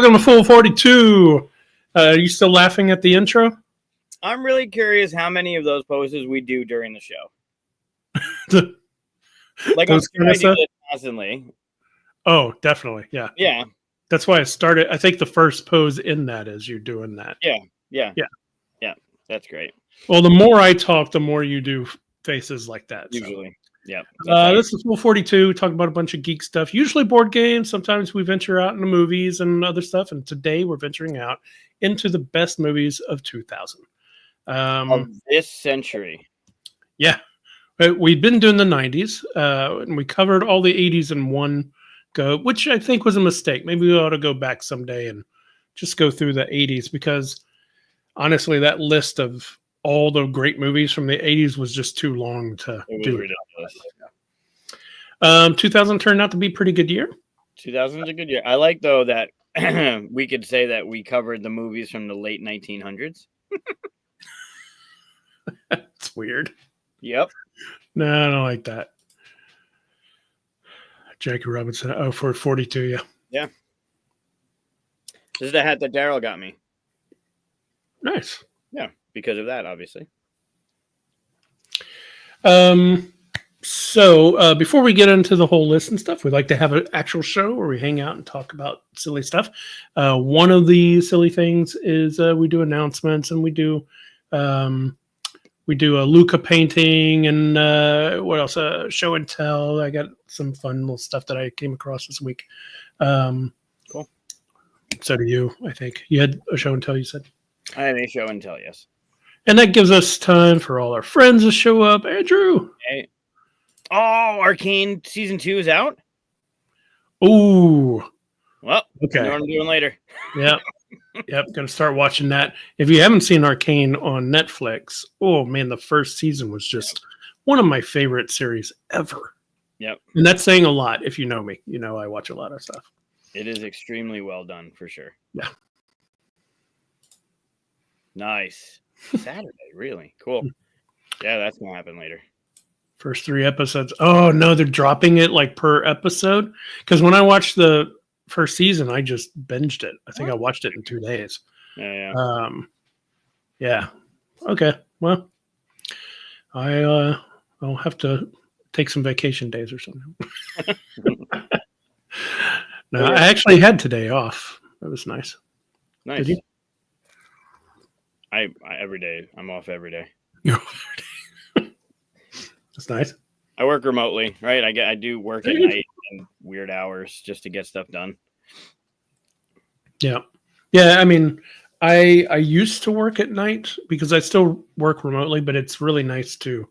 Welcome to Full 42. Are you still laughing at the intro? I'm really curious how many of those poses we do during the show. Like, I'm sure I do it constantly. Oh, definitely. Yeah. Yeah. That's why I started. I think the first pose in that is you doing that. Yeah. That's great. Well, the more I talk, the more you do faces like that. Usually. So. Yeah. This is Full 42. We talk about a bunch of geek stuff, usually board games. Sometimes we venture out into movies and other stuff. And today we're venturing out into the best movies of 2000. Of this century. Yeah. We've been doing the 90s, and we covered all the 80s in one go, which I think was a mistake. Maybe we ought to go back someday and just go through the 80s, because honestly, that list of all the great movies from the 80s was just too long to do. Ridiculous. 2000 turned out to be a pretty good year. 2000 is a good year. I like, though, that we could say that we covered the movies from the late 1900s. That's weird. Yep. No, I don't like that. Jackie Robinson. Oh, for 42, yeah. Yeah. This is the hat that Daryl got me. Nice. Yeah, because of that, obviously. So before we get into the whole list and stuff, we'd like to have an actual show where we hang out and talk about silly stuff. One of the silly things is we do announcements, and we do a Luca painting, and what else? Show and tell. I got some fun little stuff that I came across this week. Cool. So do you, I think. You had a show and tell, you said? I had a show and tell, yes. And that gives us time for all our friends to show up. Andrew. Hey. Oh, Arcane Season 2 is out? Ooh. Well, okay. You know what I'm doing later. Yeah. Yep, gonna start watching that. If you haven't seen Arcane on Netflix, oh man, the first season was just one of my favorite series ever. Yep. And that's saying a lot. If you know me, you know I watch a lot of stuff. It is extremely well done, for sure. Yeah. Nice. Saturday, really? Cool. Yeah, that's gonna happen later. First 3 episodes. Oh no, they're dropping it like per episode. Because when I watched the first season, I just binged it. I think I watched it in 2 days. Yeah. Yeah. Okay. Well, I'll have to take some vacation days or something. No, I actually had today off. That was nice. Nice. Did you? I every day. I'm off every day. You're off every day. That's nice. I work remotely, right? I do work at night and weird hours just to get stuff done. Yeah. I mean, I used to work at night because I still work remotely, but it's really nice to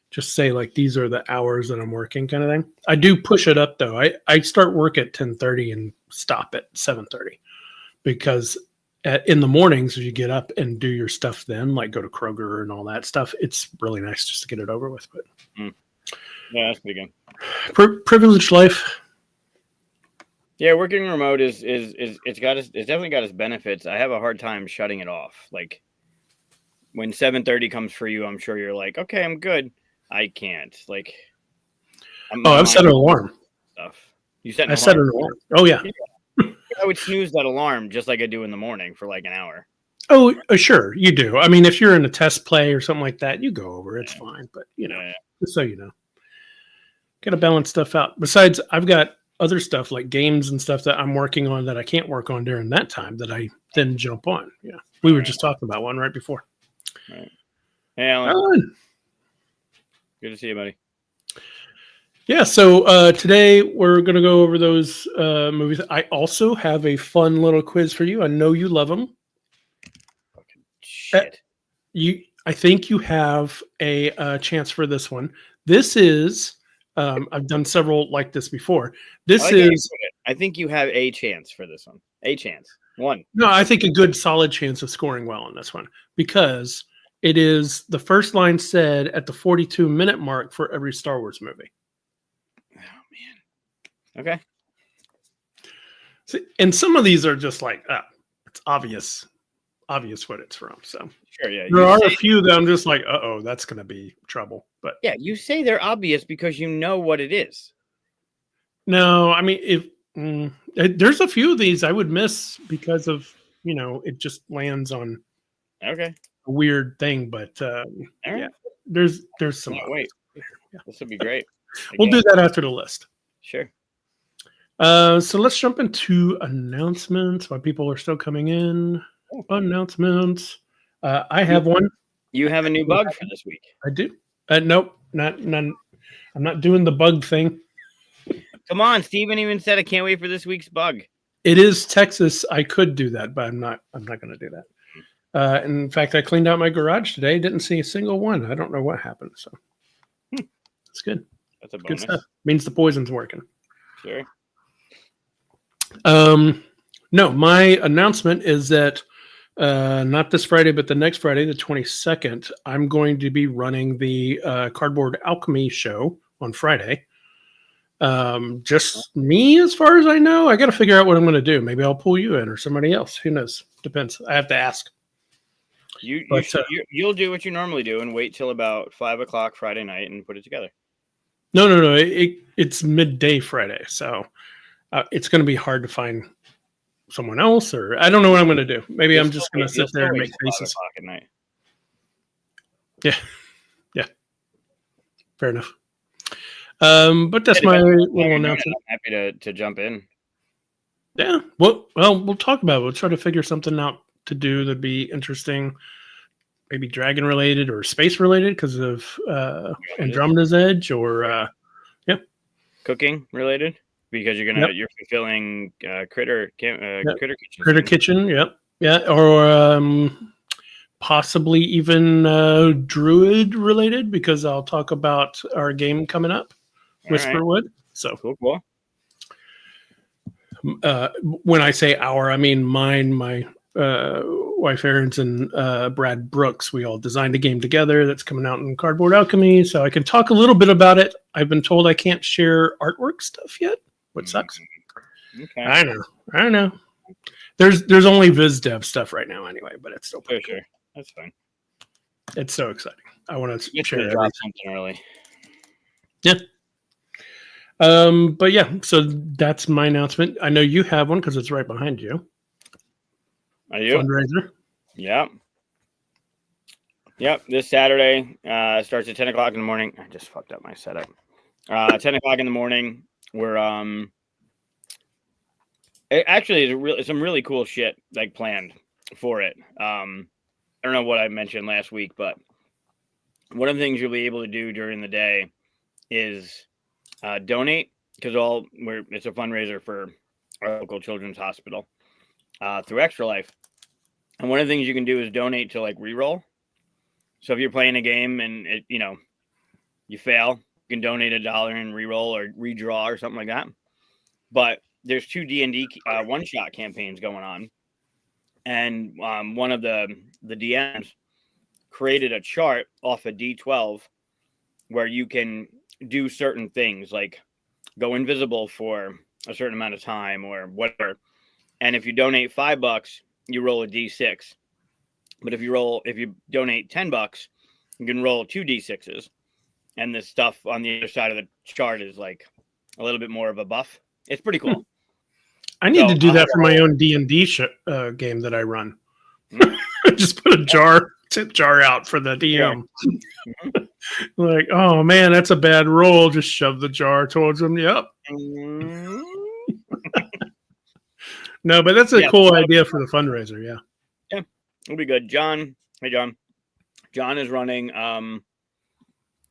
just say like these are the hours that I'm working, kind of thing. I do push it up though. I start work at 10:30 and stop at 7:30 because in the mornings as you get up and do your stuff, then like go to Kroger and all that stuff, it's really nice just to get it over with. But yeah, that's pretty good. Privileged life. Yeah, working remote is it's definitely got its benefits. I have a hard time shutting it off. Like when 7:30 comes for you, I'm sure you're like, okay, I'm good. I can't. Like, I've set an alarm. Stuff. You set? I set an alarm. Oh yeah. I would snooze that alarm just like I do in the morning for like an hour. Oh, sure, you do. I mean, if you're in a test play or something like that, you go over. It's fine. But just so you know, got to balance stuff out. Besides, I've got other stuff like games and stuff that I'm working on that I can't work on during that time that I then jump on. Yeah, we were just talking about one right before. Right. Hey, Alan. Good to see you, buddy. Yeah, so today we're going to go over those movies. I also have a fun little quiz for you. I know you love them. Fucking shit. I think you have a chance for this one. This is, I've done several like this before. I think you have a chance for this one. A chance. One. No, I think a good solid chance of scoring well on this one because it is the first line said at the 42-minute mark for every Star Wars movie. Oh, man. Okay. See, and some of these are just like, it's obvious what it's from. So sure, yeah. There are a few that I'm just like, that's going to be trouble. But yeah, you say they're obvious because you know what it is. No, I mean, There's a few of these I would miss because of it just lands on Okay. a weird thing, but All right. yeah, there's some. Can't others. wait. Yeah. This will be great. We'll Again, do that after the list. sure. So let's jump into announcements while people are still coming in. Announcements. I have one. You have a new bug for this week. I do. Nope, not none. I'm not doing the bug thing. Come on, Steven even said I can't wait for this week's bug. It is Texas. I could do that, but I'm not going to do that. In fact, I cleaned out my garage today. Didn't see a single one. I don't know what happened. So it's good. That's a Good bonus. stuff. Means the poison's working. Sure. No, my announcement is that not this Friday, but the next Friday, the 22nd, I'm going to be running the Cardboard Alchemy show on Friday. Just me, as far as I know. I got to figure out what I'm going to do. Maybe I'll pull you in or somebody else. Who knows? Depends. I have to ask. You'll do what you normally do and wait till about 5 o'clock Friday night and put it together. No. It's midday Friday, so it's going to be hard to find someone else, or I don't know what I'm going to do. Maybe I'm just going to sit there and make faces. At night. Yeah. Fair enough. But that's my little announcement. I'm happy to jump in. Yeah. Well, we'll talk about it. We'll try to figure something out to do that'd be interesting. Maybe dragon related or space related because of Andromeda's Edge, or cooking related because you're fulfilling Critter Kitchen. Critter Kitchen. Yep. Yeah. Or possibly even Druid related because I'll talk about our game coming up. Whisperwood. Right. So cool. When I say our, I mean mine, my wife Erin's, and Brad Brooks. We all designed a game together that's coming out in Cardboard Alchemy, so I can talk a little bit about it. I've been told I can't share artwork stuff yet, which sucks. Okay. I know. There's only Viz Dev stuff right now anyway, but it's still pretty cool. Sure. That's fine. It's so exciting. I want to share something early. Yeah. But yeah, so that's my announcement. I know you have one because it's right behind you. Are you? Fundraiser. Yep. This Saturday starts at 10 o'clock in the morning. I just fucked up my setup. 10 o'clock in the morning. We're it's some really cool shit like planned for it. I don't know what I mentioned last week, but one of the things you'll be able to do during the day is donate, because it's a fundraiser for our local children's hospital through Extra Life. And one of the things you can do is donate to like reroll. So if you're playing a game and you fail, you can donate $1 and reroll or redraw or something like that. But there's 2 D&D one-shot campaigns going on. And one of the DMs created a chart off a D12 where you can do certain things like go invisible for a certain amount of time or whatever. And if you donate $5, you roll a D6. But if you donate $10, you can roll 2 D6s. And the stuff on the other side of the chart is like a little bit more of a buff. It's pretty cool. I need to do that for my own D&D game that I run. Just put a tip jar out for the DM. Yeah. Like, oh man, that's a bad roll. Just shove the jar towards them. Yep. No, but that's a cool idea for the fundraiser. Yeah, it'll be good. John, hey John. John is running.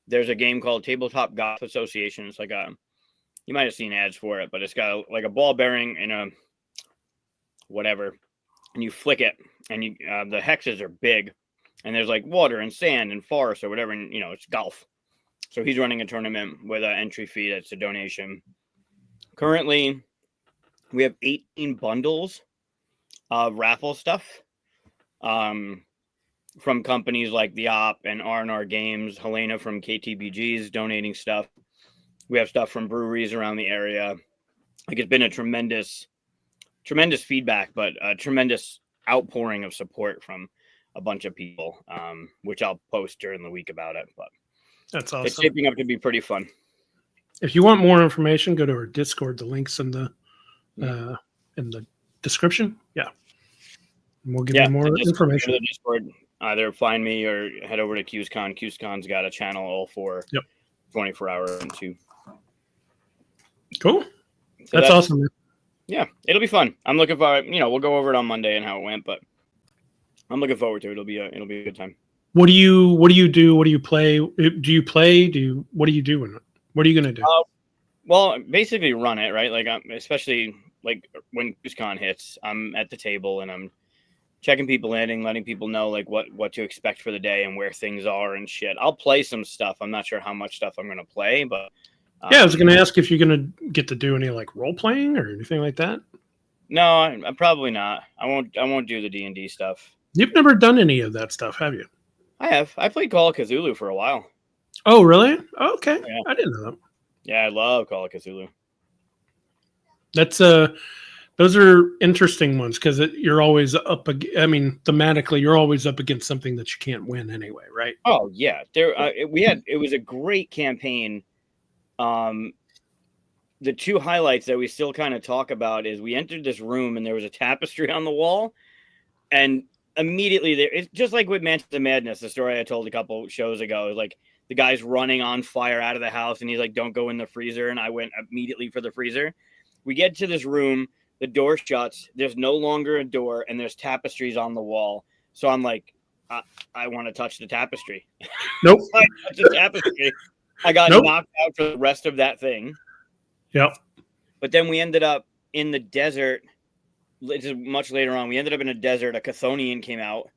There's a game called Tabletop Golf Association. It's like you might have seen ads for it, but it's got like a ball bearing and a whatever, and you flick it, and the hexes are big, and there's like water and sand and forest or whatever, and it's golf. So he's running a tournament with an entry fee that's a donation. Currently, we have 18 bundles of raffle stuff from companies like The Op and R&R Games. Helena from KTBG is donating stuff. We have stuff from breweries around the area. Like, it's been a tremendous feedback, but a tremendous outpouring of support from a bunch of people, which I'll post during the week about it. But that's awesome. It's shaping up to be pretty fun. If you want more information, go to our Discord. The link's in the in the description. Yeah. And we'll give Yeah, you more so just go to information. the Discord. Either find me or head over to QSCon. QSCon's got a channel all for Yep. 24-hour and 2. Cool. So That's awesome. Man. Yeah, it'll be fun. I'm looking forward. We'll go over it on Monday and how it went, but I'm looking forward to it. It'll be a good time. What do you do? What do you play? Do you play? What do you do in it? What are you gonna do? Well, basically run it, right? Like especially like when QSCon hits, I'm at the table and I'm checking people in and letting people know like what to expect for the day and where things are and shit. I'll play some stuff. I'm not sure how much stuff I'm gonna play, but yeah, I was gonna ask if you're gonna get to do any like role playing or anything like that. No, I'm probably not. I won't do the D&D stuff. You've never done any of that stuff, have you? I have. I played Call of Cthulhu for a while. Oh, really? Oh, okay. Yeah. I didn't know that. Yeah, I love Call of Cthulhu. That's those are interesting ones because you're always up. Thematically, you're always up against something that you can't win anyway, right? Oh yeah, it was a great campaign. The two highlights that we still kind of talk about is we entered this room and there was a tapestry on the wall, and immediately it's just like with Mansions of Madness, the story I told a couple shows ago. Like the guy's running on fire out of the house and he's like, "Don't go in the freezer," and I went immediately for the freezer. We get to this room, the door shuts, there's no longer a door, and there's tapestries on the wall. So I'm like, I want to touch the tapestry. Nope. I touched the tapestry. I got knocked out for the rest of that thing. Yep. But then we ended up in the desert. This is much later on. We ended up in a desert. A Chthonian came out.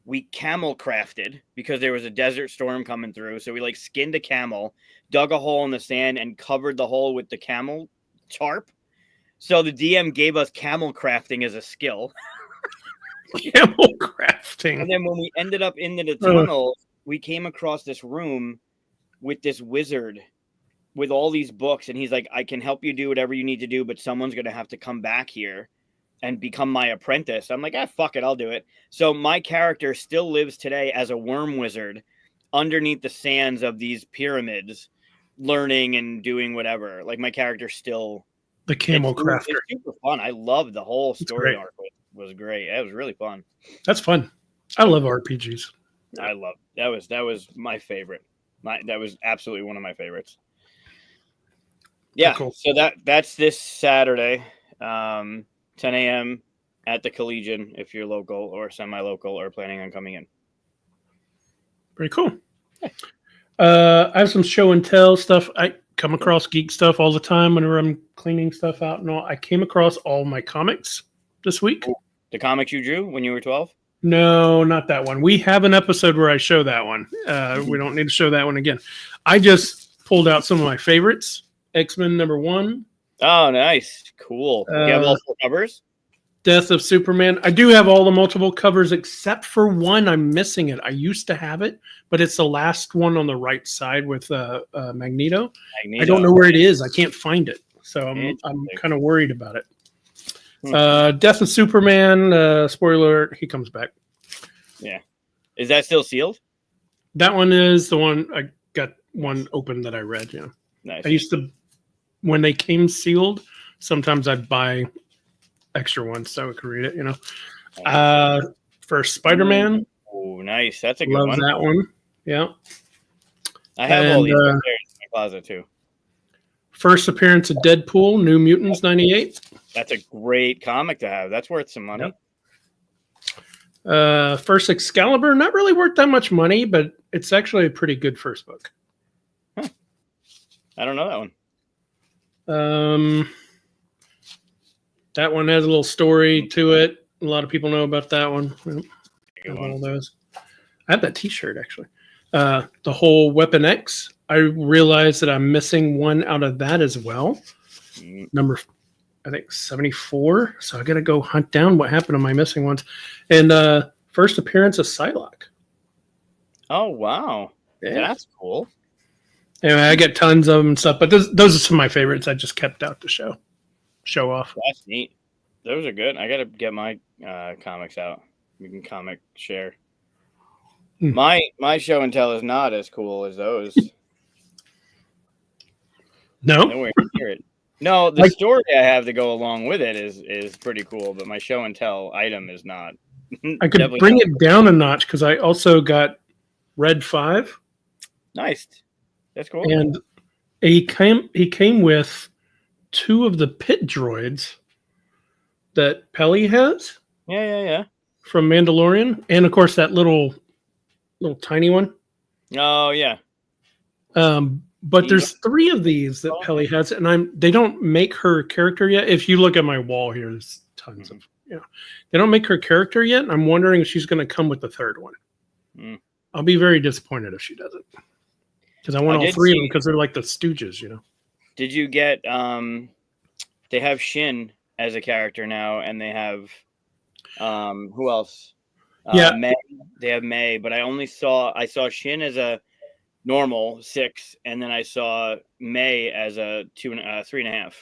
We camel crafted because there was a desert storm coming through. So we like skinned a camel, dug a hole in the sand, and covered the hole with the camel tarp. So the DM gave us camel crafting as a skill. Camel crafting. And then when we ended up into the tunnel, we came across this room with this wizard with all these books. And he's like, I can help you do whatever you need to do, but someone's going to have to come back here and become my apprentice. I'm like, fuck it, I'll do it. So my character still lives today as a worm wizard underneath the sands of these pyramids, learning and doing whatever. Like my character still... The camel crafter. It's super fun. I loved the whole story arc. It was great. It was really fun. That's fun. I love RPGs. I love that was my favorite. That was absolutely one of my favorites. Yeah. Cool. So that's this Saturday, 10 a.m. at the Collegian if you're local or semi-local or planning on coming in. Very cool. I have some show and tell stuff. I come across geek stuff all the time whenever I'm cleaning stuff out and all. I came across all my comics this week. The comics you drew when you were 12? No, not that one. We have an episode where I show that one. We don't need to show that one again. I just pulled out some of my favorites. X-Men #1. Oh, nice. Cool. You have all 4 covers? Death of Superman. I do have all the multiple covers except for one. I'm missing it. I used to have it, but it's the last one on the right side with Magneto. I don't know where it is. I can't find it. So I'm kind of worried about it. Death of Superman. Spoiler alert, he comes back. Yeah. Is that still sealed? That one is the one. I got one open that I read. Yeah. Nice. I used to, when they came sealed, sometimes I'd buy extra ones so I could read it, for Spider-Man. Oh, nice. That's a good Love one. that one. Yeah. I have all these upstairs in my closet too. First appearance of Deadpool, New Mutants 98. That's a great comic to have. That's worth some money. Yep. First Excalibur, not really worth that much money, but it's actually a pretty good first book. Huh. I don't know that one. That one has a little story to it. A lot of people know about that one. All those. I have that T-shirt actually. The whole Weapon X. I realized that I'm missing one out of that as well. Number, I think 74. So I got to go hunt down what happened to my missing ones. And first appearance of Psylocke. Oh wow, yeah. That's cool. Anyway, I get tons of them and stuff, but those are some of my favorites. I just kept out to show off. That's neat. Those are good. I gotta get my comics out. We can comic share. My show and tell is not as cool as those. No, Nowhere near it. No, the Like- story I have to go along with it is pretty cool, but my show and tell item is not. I could Definitely bring not. it down a notch because I also got Red 5, Nice. That's cool. and he came with 2 of the pit droids that Pelly has Yeah. from Mandalorian, and of course that little tiny one. Oh yeah. But there's 3 of these that Pelly has, and they don't make her character yet. If you look at my wall here, there's tons of they don't make her character yet. And I'm wondering if she's going to come with the 3rd one. Mm. I'll be very disappointed if she doesn't, because I want all 3 of them because they're like the Stooges, Did you get they have Shin as a character now, and they have who else? May. They have May, but I saw Shin as a normal 6, and then I saw May as a 3.5.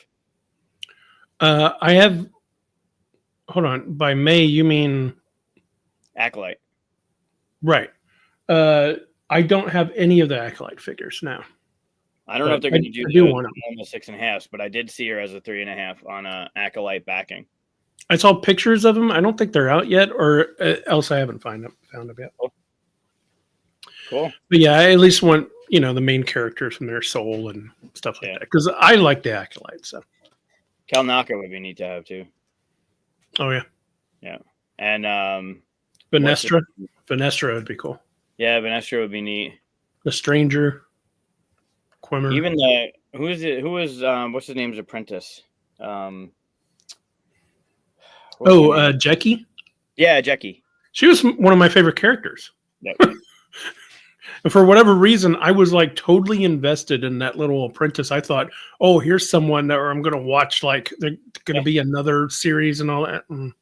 I have. Hold on. By May, you mean Acolyte? Right. I don't have any of the Acolyte figures now. I don't know if they're going to do the normal 6.5, but I did see her as a 3.5 on a Acolyte backing. I saw pictures of them. I don't think they're out yet, or else I haven't found them yet. Cool. But yeah, I at least want the main characters from their soul and stuff like that, because I like the Acolyte. So Cal Naka would be neat to have too. Oh yeah. And Venestra would be cool. Yeah, Venestra would be neat. The Stranger, Quimmer. Even who is what's his name's apprentice? Jackie. Yeah, Jackie. She was one of my favorite characters. Yep. And for whatever reason, I was like totally invested in that little apprentice. I thought, oh, here's someone that I'm going to watch. Like they're going to be another series and all that. No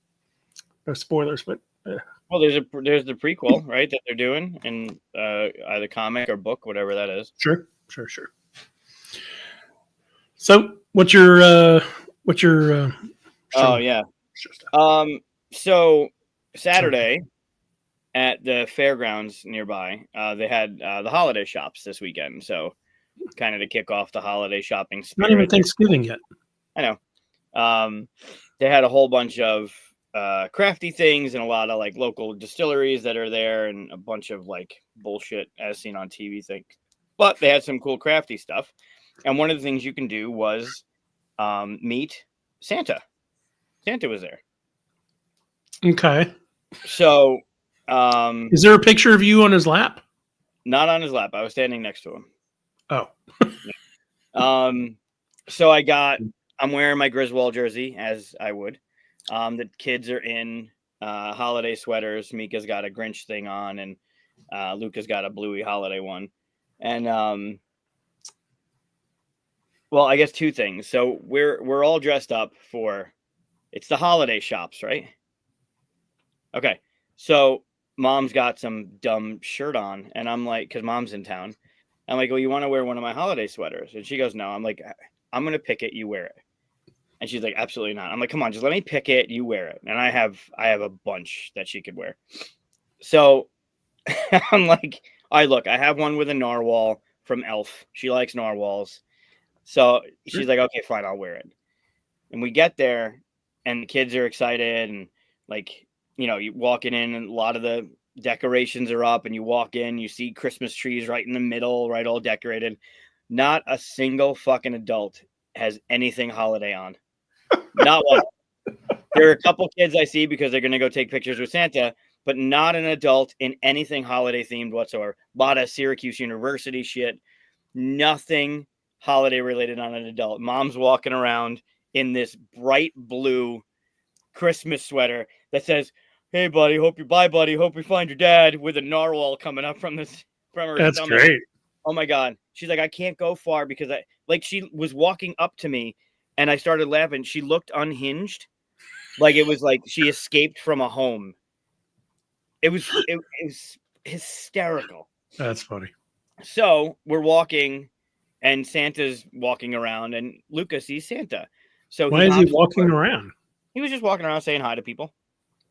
spoilers, but well, there's the prequel, right, that they're doing in either comic or book, whatever that is. Sure. So, what's your oh yeah. So Saturday at the fairgrounds nearby, they had the holiday shops this weekend. So kind of to kick off the holiday shopping spirit. Not even Thanksgiving yet. I know. They had a whole bunch of crafty things and a lot of like local distilleries that are there and a bunch of like bullshit as seen on TV thing. But they had some cool crafty stuff. And one of the things you can do was meet Santa. Santa was there. Okay. So is there a picture of you on his lap? Not on his lap. I was standing next to him. Oh. So I'm wearing my Griswold jersey as I would. The kids are in holiday sweaters. Mika's got a Grinch thing on, and Luca's got a Bluey holiday one. And well, I guess 2 things. So we're all dressed up for it's the holiday shops, right? Okay. So mom's got some dumb shirt on, and I'm like, because mom's in town. I'm like, well, you want to wear one of my holiday sweaters? And she goes, no. I'm like, I'm going to pick it. You wear it. And she's like, absolutely not. I'm like, come on, just let me pick it. You wear it. And I have a bunch that she could wear. So I'm like, all right, look, I have one with a narwhal from Elf. She likes narwhals. So she's like, okay, fine, I'll wear it. And we get there, and the kids are excited. And like, you walking in, and a lot of the decorations are up, and you walk in, you see Christmas trees right in the middle, right, all decorated. Not a single fucking adult has anything holiday on. Not one. There are a couple kids I see because they're going to go take pictures with Santa, but not an adult in anything holiday themed whatsoever. A lot of Syracuse University shit. Nothing holiday related on an adult. Mom's walking around in this bright blue Christmas sweater that says, "Hey buddy, bye buddy, hope you find your dad," with a narwhal coming up from her That's stomach. great. Oh my God. She's like, I can't go far because she was walking up to me and I started laughing. She looked unhinged. Like it was like she escaped from a home. It was hysterical. That's funny. So we're walking and Santa's walking around and Luca sees Santa. So why is he walking around? He was just walking around saying hi to people.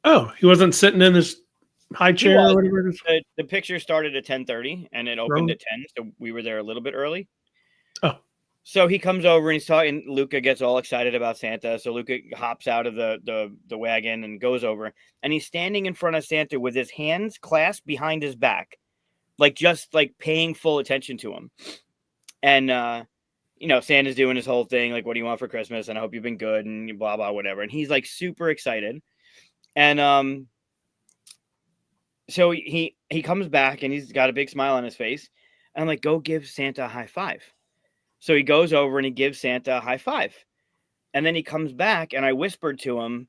Oh, he wasn't sitting in his high chair or whatever it is? The picture started at 10:30 and it opened at 10. So we were there a little bit early. Oh. So he comes over and he's talking. Luca gets all excited about Santa. So Luca hops out of the wagon and goes over, and he's standing in front of Santa with his hands clasped behind his back, like just like paying full attention to him. And you know, Santa's doing his whole thing, like, "What do you want for Christmas?" And "I hope you've been good," and blah blah whatever. And he's like super excited. And so he comes back and he's got a big smile on his face. And I'm like, "Go give Santa a high five." So he goes over and he gives Santa a high five. And then he comes back and I whispered to him,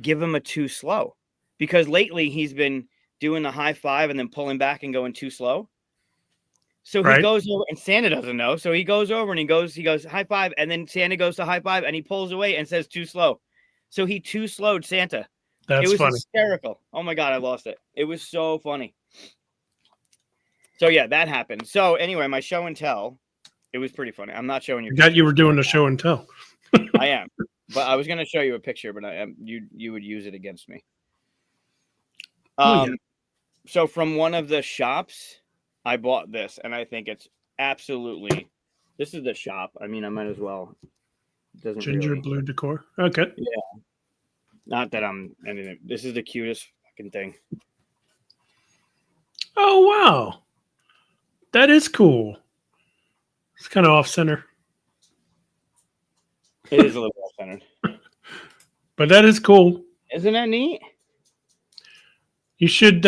"Give him a too slow." Because lately he's been doing the high five and then pulling back and going too slow. So he goes over and Santa doesn't know. So he goes over and he goes high five. And then Santa goes to high five and he pulls away and says too slow. So he too slowed Santa. That's it was funny. hysterical. Oh my God, I lost it. It was so funny. So yeah, that happened. So anyway, my show and tell, it was pretty funny. I'm not showing you. You were doing a show and tell. I am, but I was going to show you a picture, but you would use it against me. Yeah. So from one of the shops, I bought this, and I think it's absolutely. This is the shop. I mean, I might as well. It doesn't Ginger really, blue decor. Okay. Yeah. Not that I'm anything. This is the cutest fucking thing. Oh wow, that is cool. It's kind of off center, It is a little off-centered. but that is cool. Isn't that neat? You should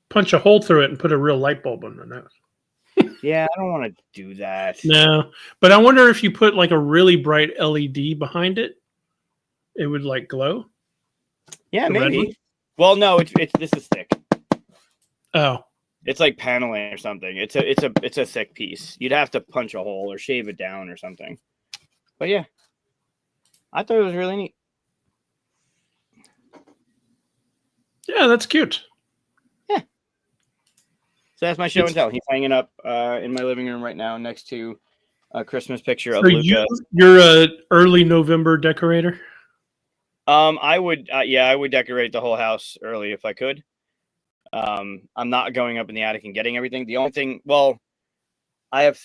punch a hole through it and put a real light bulb on the nose. Yeah, I don't want to do that. No, but I wonder if you put like a really bright LED behind it, it would like glow. Yeah, The red maybe. one? Well, no, it's this is thick. Oh, It's like paneling or something. It's a thick piece. You'd have to punch a hole or shave it down or something. But yeah, I thought it was really neat. yeah, that's cute. So that's my show and tell. He's hanging up in my living room right now next to a Christmas picture of So Luca. you're a early November decorator. I would decorate the whole house early if I could. I'm not going up in the attic and getting everything. The only thing, well, I have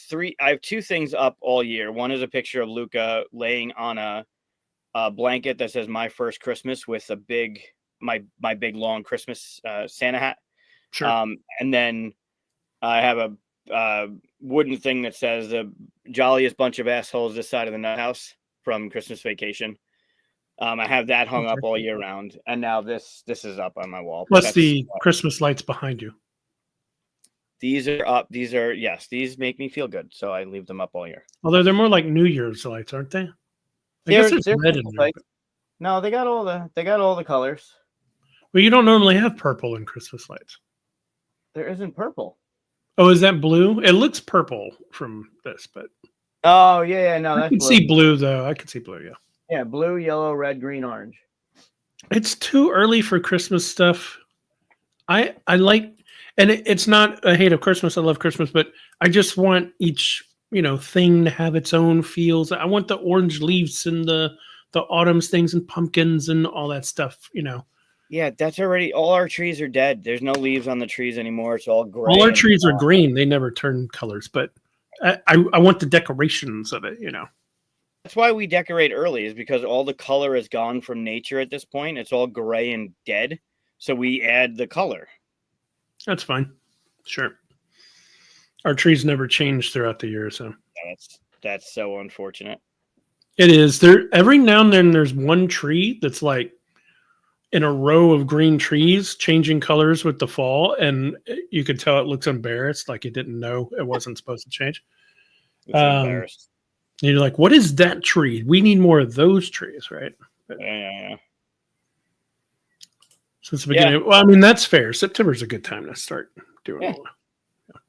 two things up all year. One is a picture of Luca laying on a blanket that says "My First Christmas" with a my big long Christmas Santa hat. Sure. And then I have a wooden thing that says "The jolliest bunch of assholes this side of the nut house" from Christmas Vacation. I have that hung up all year round, and now this is up on my wall. Plus the Christmas lights behind you. These are up. These make me feel good, so I leave them up all year. Although they're more like New Year's lights, aren't they? I guess there's red in there. No, they got all the colors. But you don't normally have purple in Christmas lights. There isn't purple. Oh, is that blue? It looks purple from this, but Oh yeah, no, I that's can blue. see blue though. I can see blue, yeah. Yeah, blue, yellow, red, green, orange. It's too early for Christmas stuff. I like, and it's not a hate of Christmas. I love Christmas, but I just want each thing to have its own feels. I want the orange leaves and the autumn's things and pumpkins and all that stuff. Yeah, that's already all our trees are dead. There's no leaves on the trees anymore. It's all gray. All our trees are green. They never turn colors, but I want the decorations of it. That's why we decorate early, is because all the color is gone from nature at this point. It's all gray and dead. So we add the color. That's fine. Sure. Our trees never change throughout the year, so that's so unfortunate. It is. There every now and then there's one tree that's like in a row of green trees changing colors with the fall, and you could tell it looks embarrassed, like it didn't know it wasn't supposed to change. It's embarrassed. And you're like, what is that tree? We need more of those trees, right? Yeah. Since the beginning. Well, I mean, that's fair. September's a good time to start doing all that.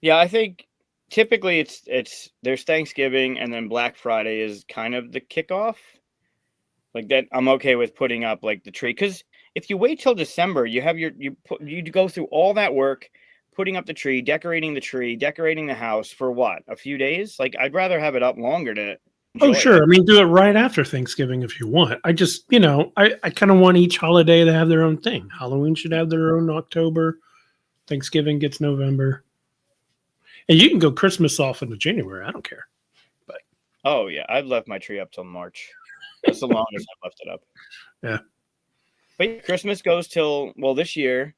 Yeah, I think typically it's there's Thanksgiving and then Black Friday is kind of the kickoff. Like that, I'm okay with putting up like the tree, because if you wait till December, you have you go through all that work, putting up the tree, decorating the house for what, a few days? Like I'd rather have it up longer to. Oh, sure. I mean, do it right after Thanksgiving if you want. I just, I kind of want each holiday to have their own thing. Halloween should have their own October. Thanksgiving gets November. And you can go Christmas off into January. I don't care. Oh yeah, I've left my tree up till March. That's the longest I've left it up. Yeah. But yeah, Christmas goes till, well, this year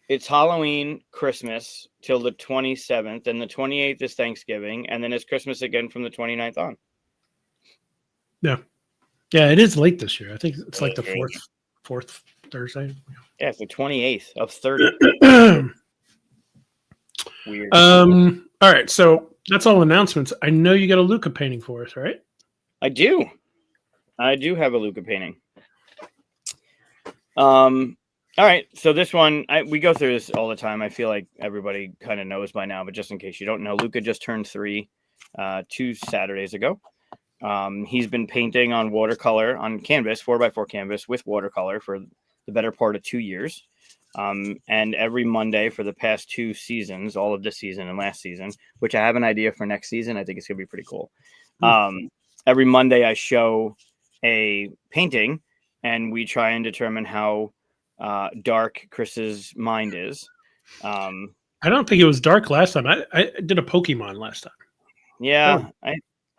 it's Halloween, Christmas till the 27th, and the 28th is Thanksgiving, and then it's Christmas again from the 29th on. Yeah, it is late this year. I think it's like the It is. fourth Thursday. Yeah, it's the 28th of 30. Weird. All right, so that's all announcements. I know you got a Luca painting for us, right? I do have a Luca painting. All right, so this one, we go through this all the time. I feel like everybody kind of knows by now, but just in case you don't know, Luca just turned 3 2 Saturdays ago. He's been painting on watercolor on canvas, 4x4 canvas with watercolor for the better part of 2 years. And every Monday for the past 2 seasons, all of this season and last season, which I have an idea for next season. I think it's going to be pretty cool. Every Monday I show a painting and we try and determine how dark Chris's mind is. I don't think it was dark last time. I did a Pokemon last time. Yeah,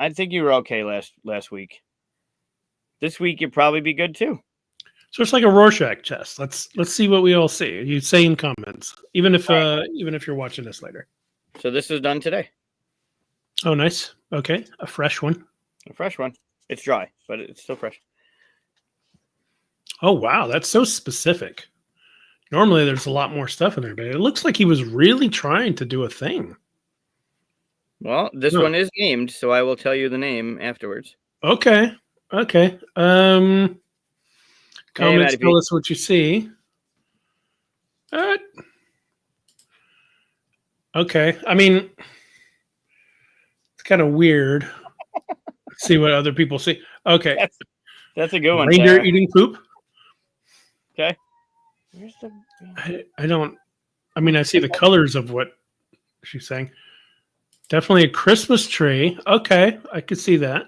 I think you were okay last week. This week you'd probably be good too. So it's like a Rorschach test. Let's see what we all see. You say in comments, even if you're watching this later. So this is done today. Oh, nice. Okay, a fresh one. A fresh one. It's dry, but it's still fresh. Oh wow, that's so specific. Normally there's a lot more stuff in there, but it looks like he was really trying to do a thing. Well, this one is named, so I will tell you the name afterwards. Okay. Comments, tell us what you see. Okay. I mean, it's kind of weird. Let's see what other people see. Okay. That's a good one. Reindeer Sarah. eating poop. Okay. Where's the... I see the colors of what she's saying. Definitely a Christmas tree. Okay. I could see that.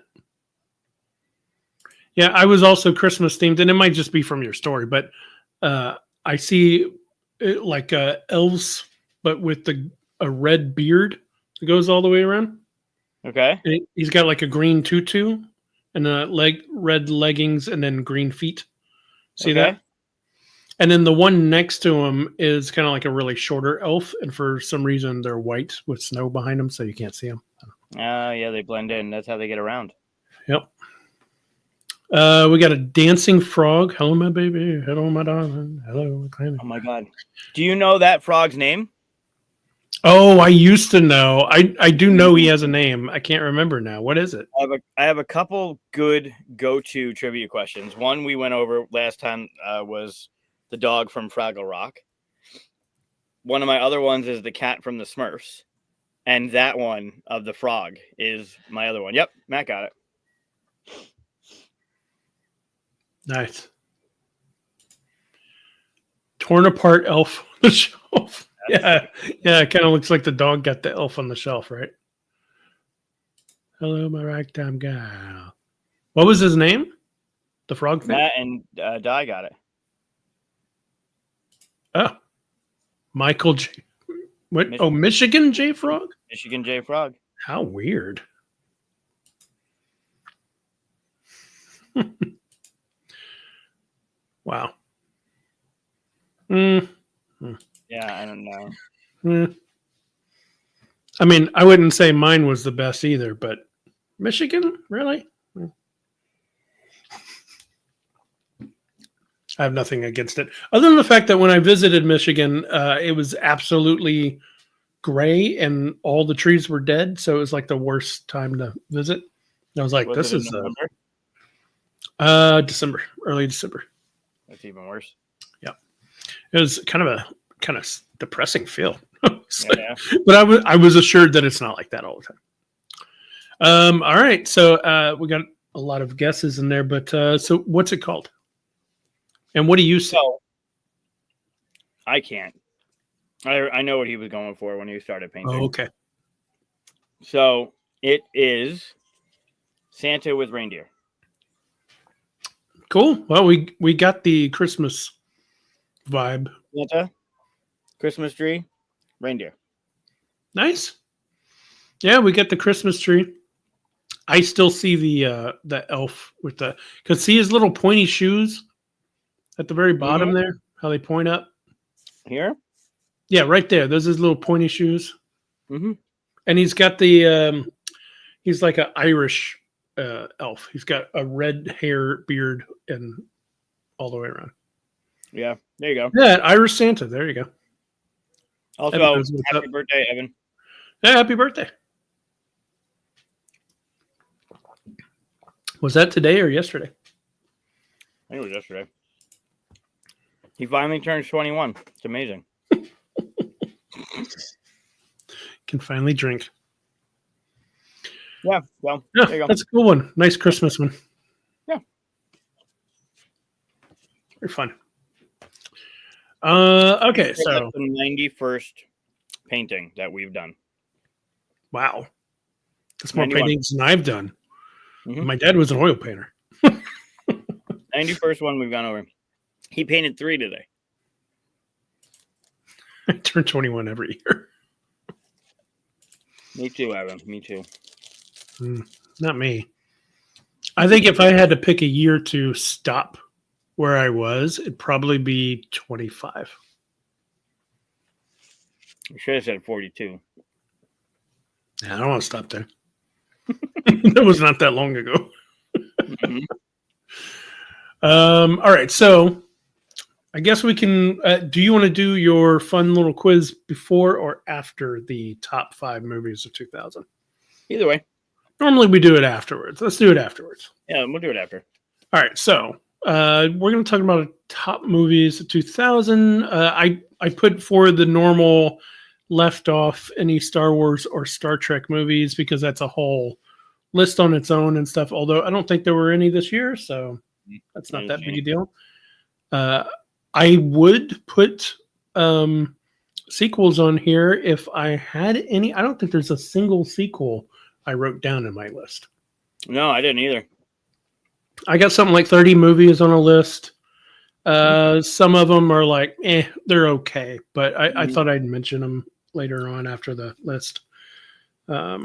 Yeah, I was also Christmas themed, and it might just be from your story, but I see it like elves, but with a red beard that goes all the way around. Okay. And he's got like a green tutu and red leggings and then green feet. See that? And then the one next to him is kind of like a really shorter elf, and for some reason they're white with snow behind them, so you can't see them. Yeah, they blend in. That's how they get around. Yep. We got a dancing frog. Hello, my baby. Hello, my darling. Hello, my Oh my God. Do you know that frog's name? Oh, I used to know. I do know he has a name. I can't remember now. What is it? I have a couple good go-to trivia questions. One we went over last time was the dog from Fraggle Rock. One of my other ones is the cat from the Smurfs. And that one of the frog is my other one. Yep, Matt got it. Nice. Torn apart elf on the shelf. Yeah, it kind of looks like the dog got the elf on the shelf, right? Hello, my ragtime gal. What was his name? The frog thing? Matt and Di got it. Oh, Michael J. What? Oh, Michigan J. Frog? Michigan J. Frog. How weird. Wow. Yeah, I don't know. I mean, I wouldn't say mine was the best either, but Michigan, really? I have nothing against it, other than the fact that when I visited Michigan, it was absolutely gray and all the trees were dead. So it was like the worst time to visit. And I was like, this is December, early December. That's even worse. Yeah. It was kind of depressing feel. Yeah. But I was assured that it's not like that all the time. All right. So we got a lot of guesses in there, but so what's it called? And what do you say? So, I can't. I know what he was going for when he started painting. Oh, okay. So it is Santa with reindeer. Cool. Well, we got the Christmas vibe. Santa, Christmas tree, reindeer. Nice. Yeah, we got the Christmas tree. I still see the elf with the because see his little pointy shoes at the very bottom there, how they point up. Here? Yeah, right there. Those are his little pointy shoes. Mm-hmm. And he's got the he's like an Irish elf. He's got a red hair, beard, and all the way around. Yeah, there you go. Yeah, Irish Santa. There you go. Also, Evan knows what's happy up. birthday, Evan. Yeah, happy birthday. Was that today or yesterday? I think it was yesterday. He finally turns 21. It's amazing. Can finally drink. Yeah, well, Yeah, there you go. that's a cool one. Nice Christmas one. Yeah. Very fun. Okay, That's so the 91st painting that we've done. wow. That's more 91. paintings than I've done. Mhm. My dad was an oil painter. 91st one we've gone over. He painted 3 today. I turn 21 every year. Me too, Evan. Me too. Not me. I think if I had to pick a year to stop where I was, it'd probably be 25. You should have said 42. Yeah, I don't want to stop there. That was not that long ago. Mhm. All right, so I guess we can. Do you want to do your fun little quiz before or after the top 5 movies of 2000? Either way. Normally we do it afterwards. Let's do it afterwards. Yeah, we'll do it after. All right, so we're going to talk about top movies of 2000. I put forward the normal left off any Star Wars or Star Trek movies because that's a whole list on its own and stuff. Although I don't think there were any this year, so that's not that big a deal. I would put sequels on here if I had any. I don't think there's a single sequel I wrote down in my list. No, I didn't either. I got something like 30 movies on a list. Some of them are like, they're okay, but I thought I'd mention them later on after the list. I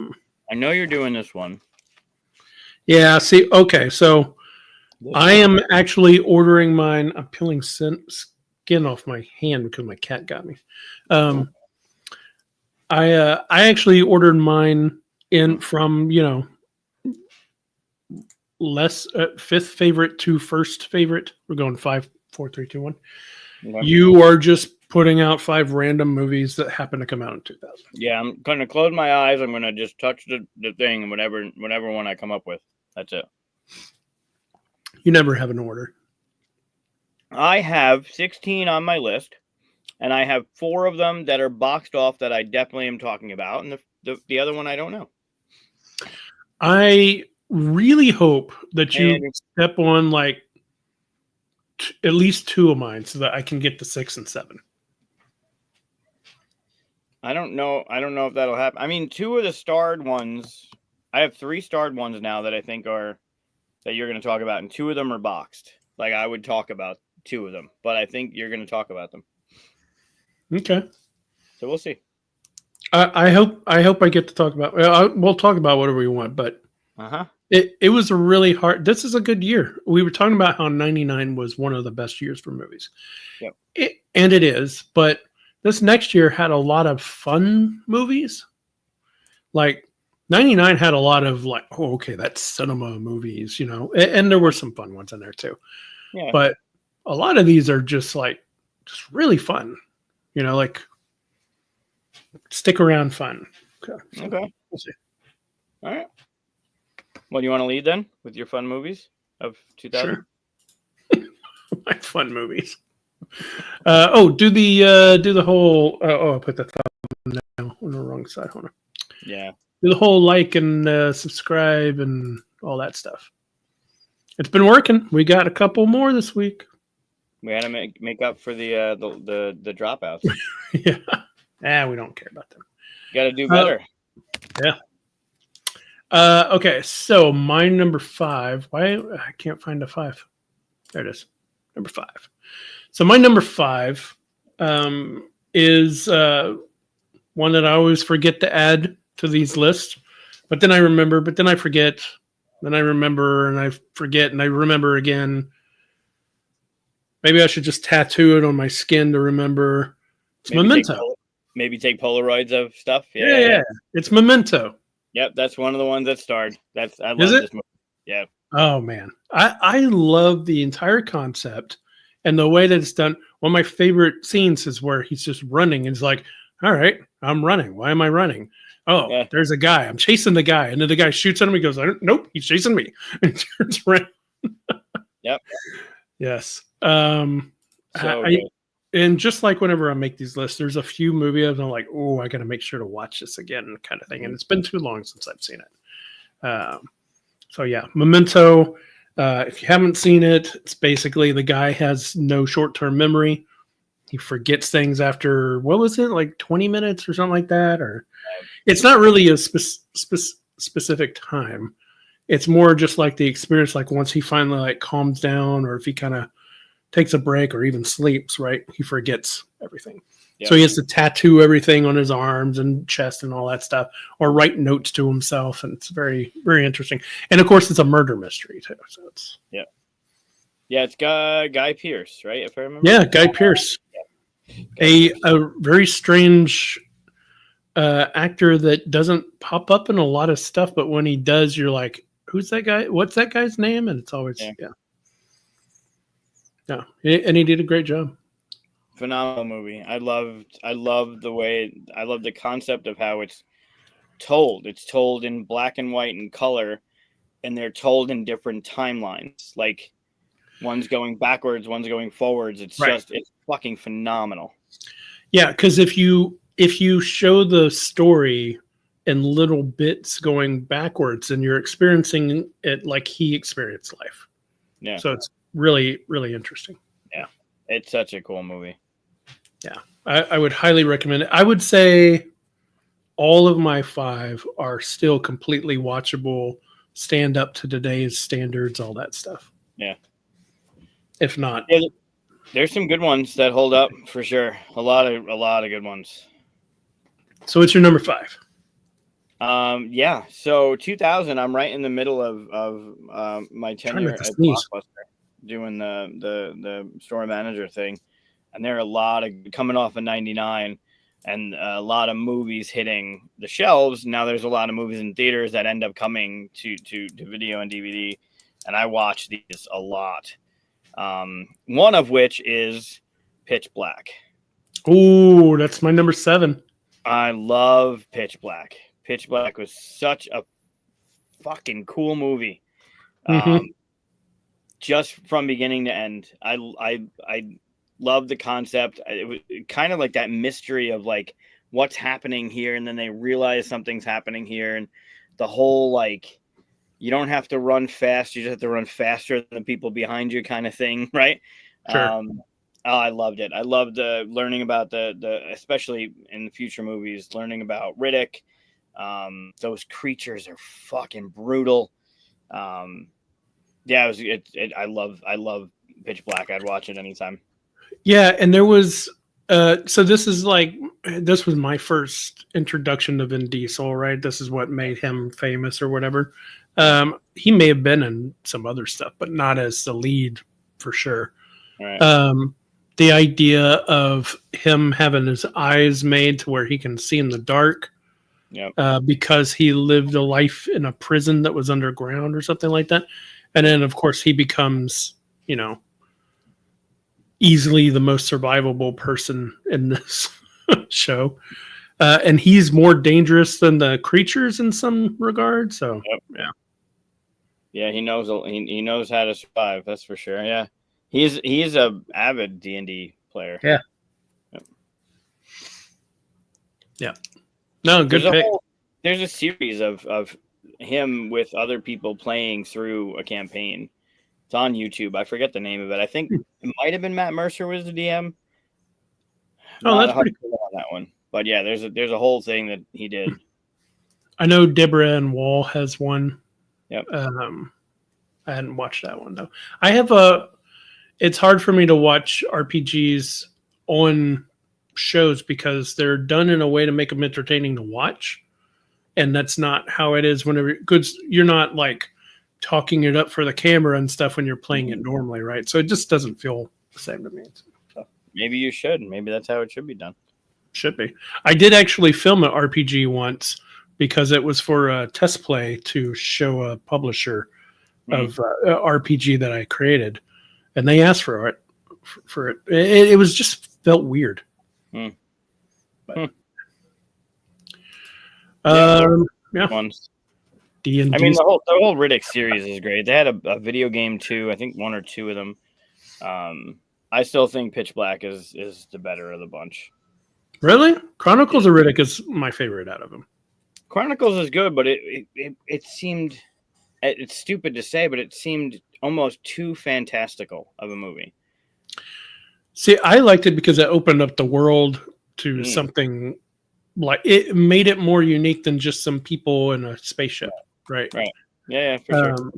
know you're doing this one. Yeah, see, okay, so I am actually ordering mine. I'm peeling skin off my hand because my cat got me. I actually ordered mine in from, less fifth favorite to first favorite. We're going 5, 4, 3, 2, 1. Okay. You are just putting out 5 random movies that happen to come out in 2000. Yeah, I'm going to close my eyes. I'm going to just touch the thing and whatever one I come up with. That's it. You never have an order. I have 16 on my list, and I have 4 of them that are boxed off that I definitely am talking about, and the other one I don't know. I really hope that you step on like at least 2 of mine so that I can get to 6 and 7. I don't know if that'll happen. I mean, 2 of the starred ones. I have 3 starred ones now that I think are that you're going to talk about, and 2 of them are boxed. Like I would talk about 2 of them, but I think you're going to talk about them. Okay. So we'll see. I hope I get to talk about. We'll talk about whatever we want, but it was a really hard. This is a good year. We were talking about how 99 was one of the best years for movies. Yep. And it is, but this next year had a lot of fun movies. Like 99 had a lot of like, oh, okay, that's cinema movies, and there were some fun ones in there too. Yeah. But a lot of these are just really fun, like stick around fun. Okay. Okay. We'll see. All right. Well, you want to lead then with your fun movies of 2000? Sure. My fun movies. Do the whole. I'll put the thumb now on the wrong side. Hold on. Yeah. Do the whole like and subscribe and all that stuff. It's been working. We got a couple more this week. We had to make up for the dropouts. Yeah. We don't care about them. Got to do better. Yeah. Okay, so my number 5. Why I can't find a 5? There it is. Number 5. So my number 5 is one that I always forget to add to these lists. But then I remember, but then I forget. Then I remember and I forget and I remember again. Maybe I should just tattoo it on my skin to remember. It's Memento. Maybe take Polaroids of stuff. Yeah. It's Memento. Yep, that's one of the ones that starred. I love this movie. Yeah. Oh man, I love the entire concept and the way that it's done. One of my favorite scenes is where he's just running and he's like, "All right, I'm running. Why am I running? Oh, yeah. There's a guy. I'm chasing the guy." And then the guy shoots at him. He goes, "Nope, he's chasing me." And he turns around. Yep. Yes. And just like whenever I make these lists, there's a few movies I'm like, "Oh, I got to make sure to watch this again," kind of thing. And it's been too long since I've seen it. So yeah, Memento. If you haven't seen it, it's basically the guy has no short-term memory. He forgets things after, what was it, like 20 minutes or something like that? Or it's not really a specific time. It's more just like the experience, like once he finally like calms down, or if he kind of takes a break or even sleeps, right? He forgets everything. Yep. So he has to tattoo everything on his arms and chest and all that stuff, or write notes to himself. And it's very, very interesting. And of course, it's a murder mystery too. So it's it's Guy Pearce, right? If I remember. Yeah, Guy Pearce, a very strange actor that doesn't pop up in a lot of stuff, but when he does, you're like, "Who's that guy? What's that guy's name?" And it's always and he did a great job. Phenomenal movie. I love the concept of how it's told. It's told in black and white and color, and they're told in different timelines. Like one's going backwards, one's going forwards. It's fucking phenomenal. Yeah, because if you show the story in little bits going backwards, and you're experiencing it like he experienced life. Yeah. So it's really, really interesting. Yeah. It's such a cool movie. Yeah, I would highly recommend it. I would say all of my 5 are still completely watchable, stand up to today's standards, all that stuff. Yeah. If not, there's some good ones that hold up for sure. A lot of good ones. So what's your number 5? So 2000. I'm right in the middle of my tenure at Blockbuster, doing the store manager thing. And there are a lot of coming off of 99 and a lot of movies hitting the shelves. Now there's a lot of movies in theaters that end up coming to video and DVD. And I watch these a lot. One of which is Pitch Black. Oh, that's my number 7. I love Pitch Black. Pitch Black was such a fucking cool movie. Mm-hmm. Just from beginning to end. I love the concept. It was kind of like that mystery of like what's happening here, and then they realize something's happening here, and the whole like you don't have to run fast, you just have to run faster than the people behind you kind of thing, right? Sure. I loved it. I loved learning about the especially in the future movies, learning about Riddick. Those creatures are fucking brutal. I love Pitch Black. I'd watch it anytime. Yeah, and there was so this was my first introduction to Vin Diesel, right? This is what made him famous or whatever. He may have been in some other stuff, but not as the lead for sure. Right. The idea of him having his eyes made to where he can see in the dark, because he lived a life in a prison that was underground or something like that. And then, of course, he becomes, easily the most survivable person in this show. And he's more dangerous than the creatures in some regard. So, yeah, he knows how to survive. That's for sure. Yeah, he's a avid D&D player. Yeah. Yeah. No, good pick. There's a series of him with other people playing through a campaign. It's on YouTube. I forget the name of it. I think it might have been Matt Mercer was the DM. Oh, that's pretty cool on that one. But yeah, there's a whole thing that he did. I know Deborah and Wall has one. Yep. I hadn't watched that one though. It's hard for me to watch RPGs on shows because they're done in a way to make them entertaining to watch, and that's not how it is whenever because you're not like talking it up for the camera and stuff when you're playing it normally, right? So it just doesn't feel the same to me. So, Maybe you should. Maybe that's how it should be done. should be. I did actually film an RPG once because it was for a test play to show a publisher of RPG that I created, and they asked for it. It was just felt weird. But, yeah. Ones. D&D. I mean, the whole Riddick series is great. They had a video game too. I think 1 or 2 of them. I still think Pitch Black is the better of the bunch. Really? Chronicles of Riddick is my favorite out of them. Chronicles is good, but it seemed, it's stupid to say, but it seemed almost too fantastical of a movie. See, I liked it because it opened up the world to something like it made it more unique than just some people in a spaceship, right? Right. Yeah, for sure.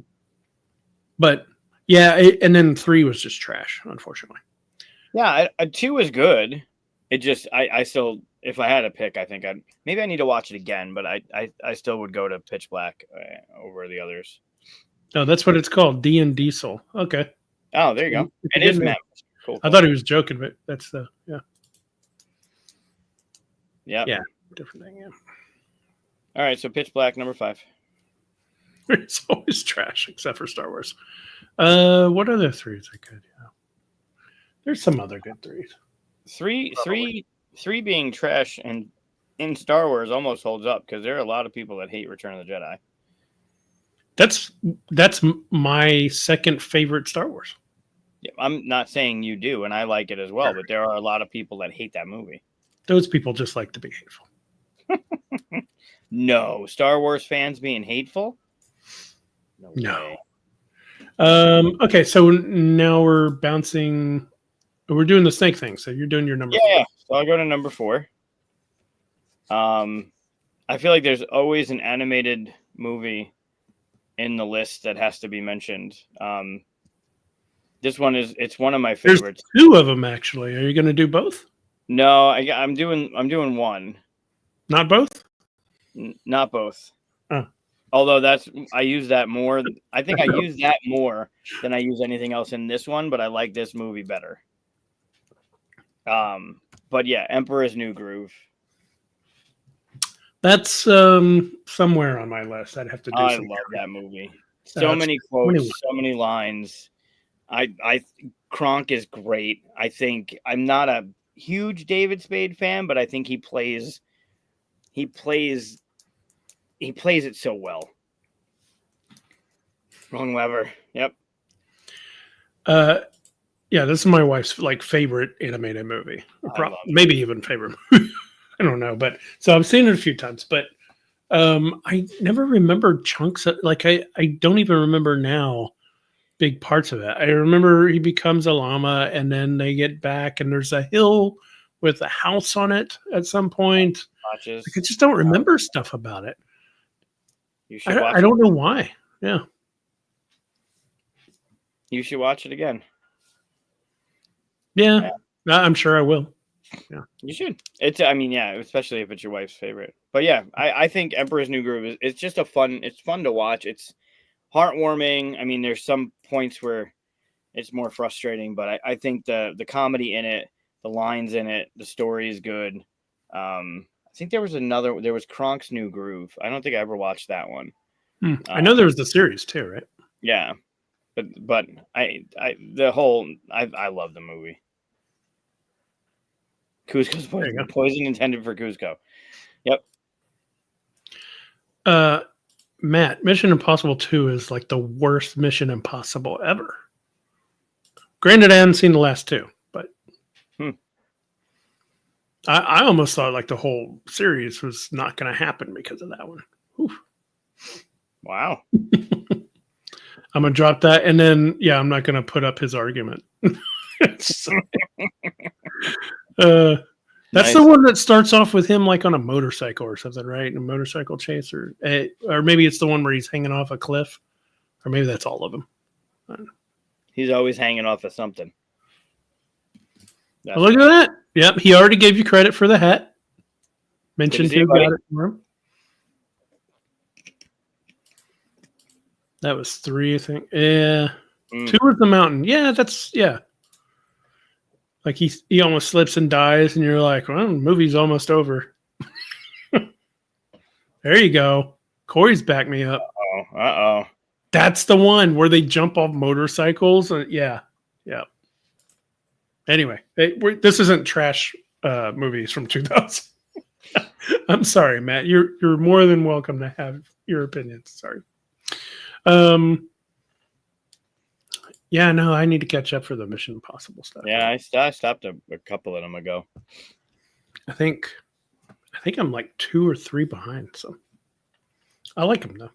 But yeah, and then 3 was just trash, unfortunately. Yeah, 2 was good. It just, I still, if I had to pick, I think maybe I need to watch it again, but I still would go to Pitch Black over the others. Oh, that's what it's called, D&D Soul. Okay. Oh, there you go. It is Matt. Cool. I thought he was joking, but that's yeah, different thing. Yeah. All right, so Pitch Black number 5. It's always trash except for Star Wars. What other 3s are good? Yeah. There's some other good 3s. 3 being trash and in Star Wars almost holds up because there are a lot of people that hate Return of the Jedi. That's my second favorite Star Wars. Yeah, I'm not saying you do, and I like it as well, but there are a lot of people that hate that movie. Those people just like to be hateful. No, Star Wars fans being hateful? No. Okay, so now we're bouncing. We're doing the snake thing. So you're doing your number. Yeah. So I'll go to number 4. I feel like there's always an animated movie in the list that has to be mentioned. This one it's one of my favorites. There's 2 of them actually. Are you going to do both? No, I'm doing one. Not both? Not both. Oh. Although I use that more. I think I use that more than I use anything else in this one, but I like this movie better. But yeah, Emperor's New Groove. That's somewhere on my list. I'd have to do. I love that movie. So many quotes, so many lines. Kronk is great. I think I'm not a huge David Spade fan, but I think he plays it so well. Ron Weber. Yep. Yeah, this is my wife's favorite animated movie. Maybe even favorite movie. I don't know, but so I've seen it a few times, but I never remember chunks of, I don't even remember now big parts of it. I remember he becomes a llama and then they get back and there's a hill with a house on it at some point. I just don't remember stuff about it. You should watch I don't know why. Yeah. You should watch it again. Yeah. I'm sure I will. Yeah. You should. Especially if it's your wife's favorite. But yeah, I think Emperor's New Groove is just it's fun to watch. It's heartwarming. I mean, there's some points where it's more frustrating, but I think the comedy in it, the lines in it, the story is good. I think there was Kronk's New Groove. I don't think I ever watched that one. I know there was the series too, right? Yeah. But I love the movie. Kuzco's poison intended for Kuzco. Yep. Matt, Mission Impossible 2 is like the worst Mission Impossible ever. Granted, I haven't seen the last 2, but I almost thought the whole series was not going to happen because of that one. Oof. Wow. I'm going to drop that. And then, I'm not going to put up his argument. That's nice. The one that starts off with him on a motorcycle or something, right? A motorcycle chase, or maybe it's the one where he's hanging off a cliff, or maybe that's all of them. I don't know. He's always hanging off of something. Look at that. Yep, he already gave you credit for the hat. Mentioned see you, who buddy. got it for him. That was 3, I think. Yeah. 2 was the mountain. Yeah, that's Like he almost slips and dies, and you're like, well, the movie's almost over. There you go. Corey's backed me up. Uh-oh. That's the one where they jump off motorcycles. Yeah. Anyway, this isn't trash movies from 2000. I'm sorry, Matt. You're more than welcome to have your opinions. Sorry. Yeah, no, I need to catch up for the Mission Impossible stuff. Yeah, I stopped a couple of them ago. I think I'm like 2 or 3 behind. So I like them though.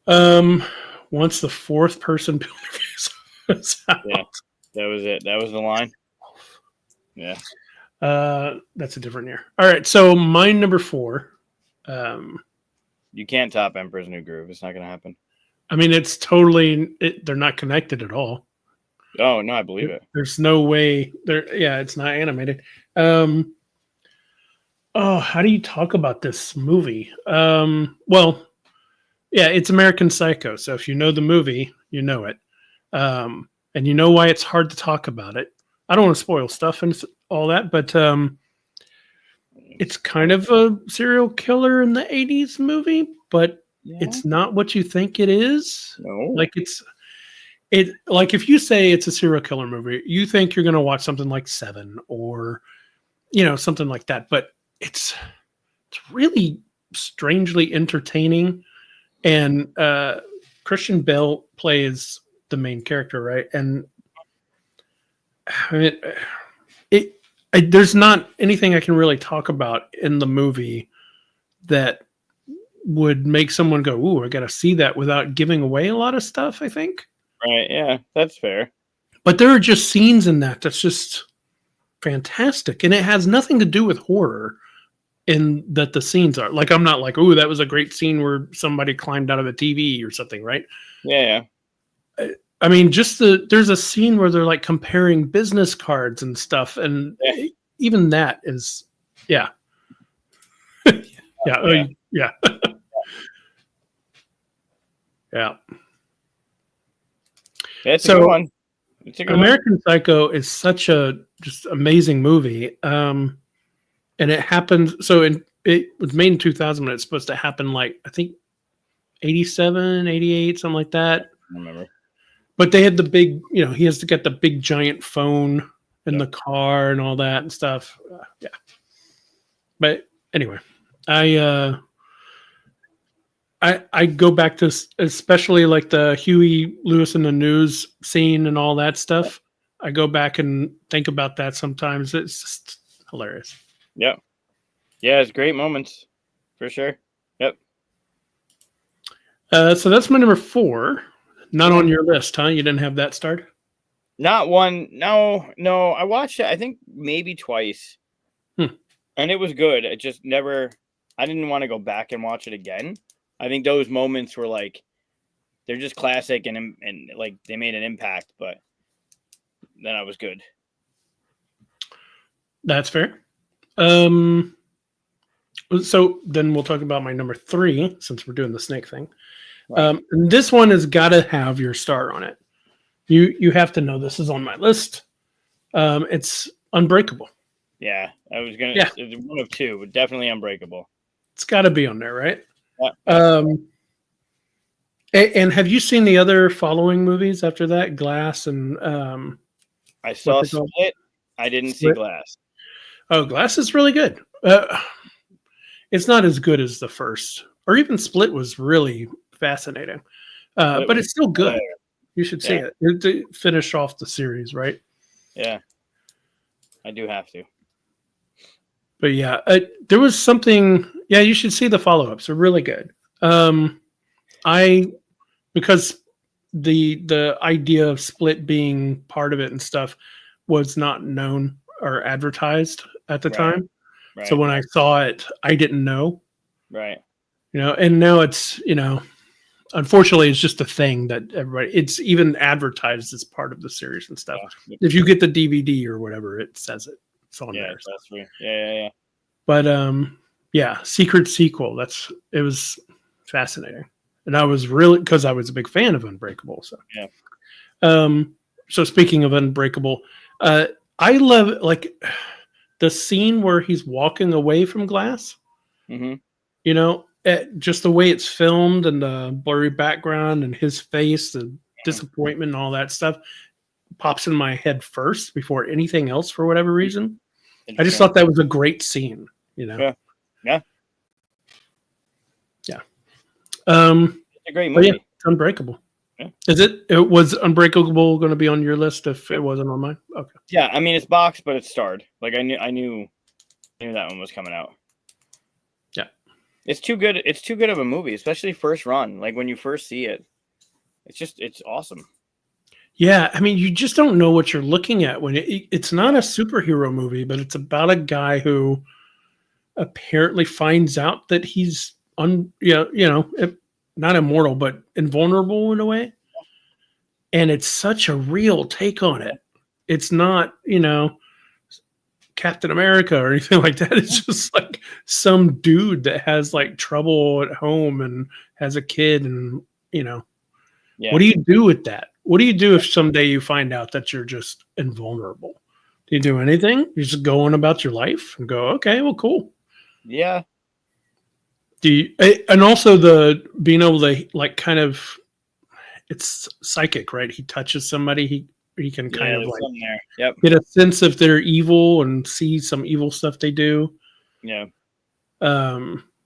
Yeah. Once the 4th person build was out. Yeah, that was it. That was the line. Yeah. That's a different year. All right, so mine number 4. You can't top Emperor's New Groove. It's not going to happen. I mean, it's totally. They're not connected at all. Oh no, I believe it. There's no way. It's not animated. How do you talk about this movie? Well, yeah, it's American Psycho. So if you know the movie, you know it, and you know why it's hard to talk about it. I don't want to spoil stuff and all that, but it's kind of a serial killer in the '80s movie, but it's not what you think it is. No. Like like if you say it's a serial killer movie, you think you're going to watch something like Seven or something like that, but it's really strangely entertaining, and Christian Bale plays the main character, right? And there's not anything I can really talk about in the movie that would make someone go, "Ooh, I got to see that," without giving away a lot of stuff, I think. Right, yeah, that's fair. But there are just scenes in that's just fantastic, and it has nothing to do with horror in that the scenes are. Like, I'm not like, "Ooh, that was a great scene where somebody climbed out of a TV or something," right? Yeah. I mean, there's a scene where they're like comparing business cards and stuff, and even that is, yeah. Yeah. Yeah. It's a good one. It's a good American Psycho is such a just amazing movie. And it happened. So it was made in 2000, but it's supposed to happen like, I think 87, 88, something like that. I remember. But they had the big, he has to get the big giant phone in the car and all that and stuff. Yeah. But anyway, I go back to especially like the Huey Lewis in the News scene and all that stuff. I go back and think about that sometimes. It's just hilarious. Yep. Yeah, it's great moments for sure. Yep. So that's my number 4. Not on your list, huh? You didn't have that starred? Not one. No. I watched it, I think maybe twice. And it was good. It just never, I didn't want to go back and watch it again. I think those moments were like, they're just classic and like they made an impact, but then I was good. That's fair. So then we'll talk about my number 3 since we're doing the snake thing. Right. And this one has got to have your star on it. You have to know this is on my list. It's Unbreakable. Yeah, I was gonna. Yeah. It's one of 2, but definitely Unbreakable. It's got to be on there, right? Yeah. And have you seen the other following movies after that? Glass and I saw Split. I didn't see Glass. Oh, Glass is really good. It's not as good as the first, or even Split was really fascinating, but it's still good. You should see it to finish off the series, right? Yeah, I do have to. But yeah, there was something. Yeah, you should see the follow-ups. They're really good. Because the idea of Split being part of it and stuff was not known or advertised at the time. Right. So when I saw it, I didn't know. Right. And now it's, unfortunately, it's just a thing that everybody. It's even advertised as part of the series and stuff. Yeah, If you get the DVD or whatever, it says it. It's on yeah, there. that's free. Yeah. But yeah, secret sequel. It was fascinating, and I was really because I was a big fan of Unbreakable. So Yeah. So speaking of Unbreakable, I love like the scene where he's walking away from Glass. Mm-hmm. You know, just the way it's filmed and the blurry background and his face, the disappointment and all that stuff pops in my head first before anything else for whatever reason. I just thought that was a great scene, you know. Yeah. Yeah. It's a great movie. Yeah, it's Unbreakable. Yeah. It was Unbreakable going to be on your list if it wasn't on mine? Okay. Yeah, I mean it's boxed, but it's starred. Like I knew that one was coming out. Yeah. It's too good. It's too good of a movie, especially first run. Like when you first see it, it's awesome. Yeah, I mean, you just don't know what you're looking at when it's not a superhero movie, but it's about a guy who apparently finds out that he's not immortal, but invulnerable in a way. And it's such a real take on it. It's not, Captain America or anything like that. It's just like some dude that has like trouble at home and has a kid and, what do you do with that? What do you do if someday you find out that you're just invulnerable? Do you do anything? You just go on about your life and go, okay, well, cool. Yeah. And also the being able to like kind of, it's psychic, right? He touches somebody, he can kind of like get a sense if they're evil and see some evil stuff they do. Yeah.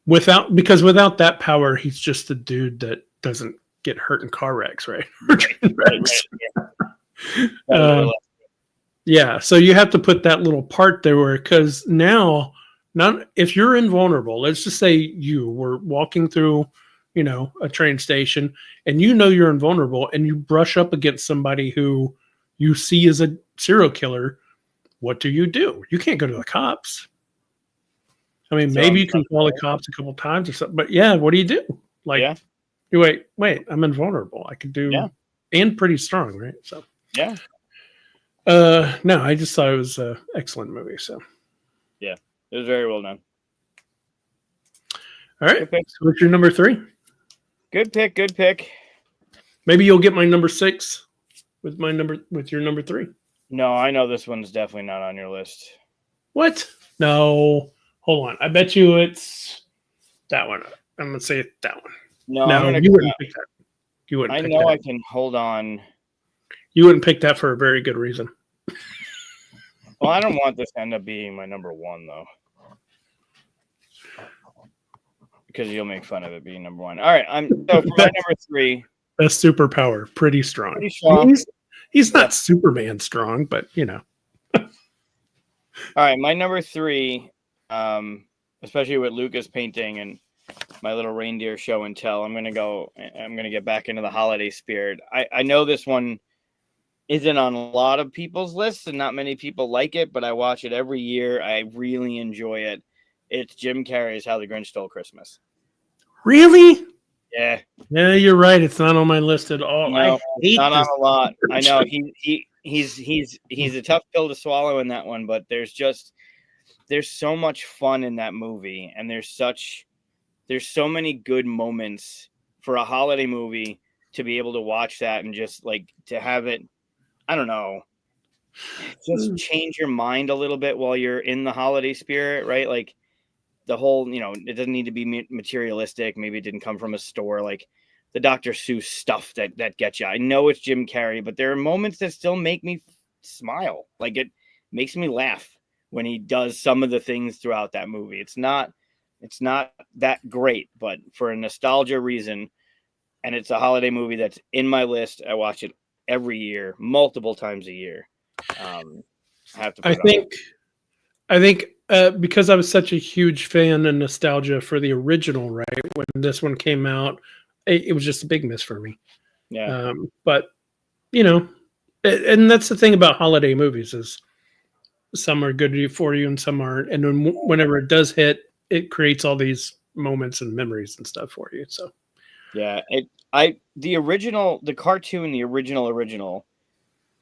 Without that power, he's just a dude that doesn't get hurt in car wrecks, right? Yeah. So you have to put that little part there where, because now, if you're invulnerable, let's just say you were walking through, a train station and you're invulnerable and you brush up against somebody who you see as a serial killer, what do? You can't go to the cops. I mean, maybe you can call the cops a couple times or something, but yeah, what do you do? Like, you wait, I'm invulnerable. I could do, and pretty strong, right? So, yeah. No, I just thought it was an excellent movie. So, yeah, it was very well done. All right. So what's your number 3? Good pick. Maybe you'll get my number 6 with your number 3. No, I know this one's definitely not on your list. What? No. Hold on. I bet you it's that one. I'm gonna say that one. No, you wouldn't pick that. You wouldn't. I know I can hold on. You wouldn't pick that for a very good reason. Well, I don't want this to end up being my number 1 though, because you'll make fun of it being number 1. All right, so for my number 3. Best superpower, pretty strong. He's not Superman strong, but All right, my number 3, especially with Lucas painting and my little reindeer show and tell, I'm gonna get back into the holiday spirit. I know this one isn't on a lot of people's lists and not many people like it, but I watch it every year. I really enjoy it. It's Jim Carrey's How the Grinch Stole Christmas. Really? Yeah. Yeah, you're right. It's not on my list at all. No, not on a lot. I know he's a tough pill to swallow in that one, but there's so much fun in that movie, and there's so many good moments for a holiday movie to be able to watch that and just like to have it, I don't know, just change your mind a little bit while you're in the holiday spirit, right? Like the whole, it doesn't need to be materialistic. Maybe it didn't come from a store, like the Dr. Seuss stuff that gets you. I know it's Jim Carrey, but there are moments that still make me smile. Like it makes me laugh when he does some of the things throughout that movie. It's not that great, but for a nostalgia reason, and it's a holiday movie that's in my list. I watch it every year, multiple times a year. I think because I was such a huge fan and nostalgia for the original, right? When this one came out, it was just a big miss for me. Yeah. But and that's the thing about holiday movies is some are good for you and some aren't. And whenever it does hit, it creates all these moments and memories and stuff for you. So yeah, The cartoon, the original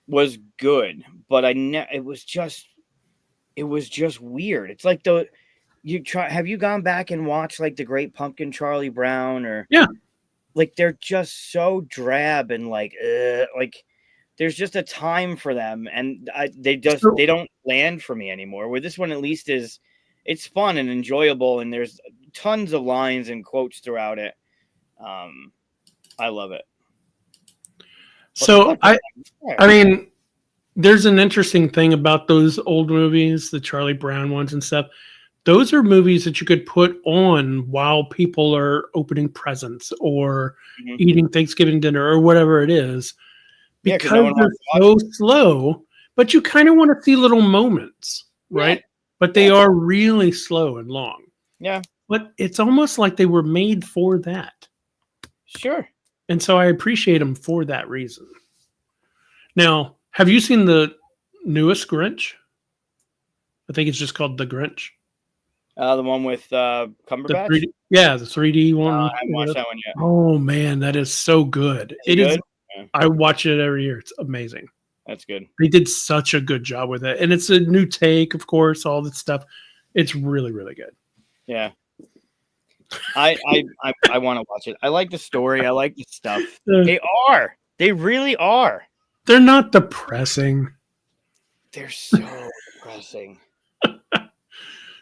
was good, but it was just weird. It's like have you gone back and watched like the Great Pumpkin, Charlie Brown, or Yeah. like they're just so drab and like there's just a time for them, and they don't land for me anymore. Where this one at least it's fun and enjoyable, and there's tons of lines and quotes throughout it. I love it. So I mean, there's an interesting thing about those old movies, the Charlie Brown ones and stuff. Those are movies that you could put on while people are opening presents or eating Thanksgiving dinner or whatever it is, because they're so slow, but you kind of want to see little moments, right? But they are really slow and long. Yeah. But it's almost like they were made for that. Sure. And so I appreciate them for that reason. Now, have you seen the newest Grinch? I think it's just called The Grinch. The one with Cumberbatch? The 3D one. I haven't watched that one yet. Oh, man, that is so good. It is. Yeah. I watch it every year. It's amazing. That's good. They did such a good job with it. And it's a new take, of course, all that stuff. It's really, really good. Yeah. I want to watch it. I like the story. I like the stuff. They are. They really are. They're not depressing. They're so depressing.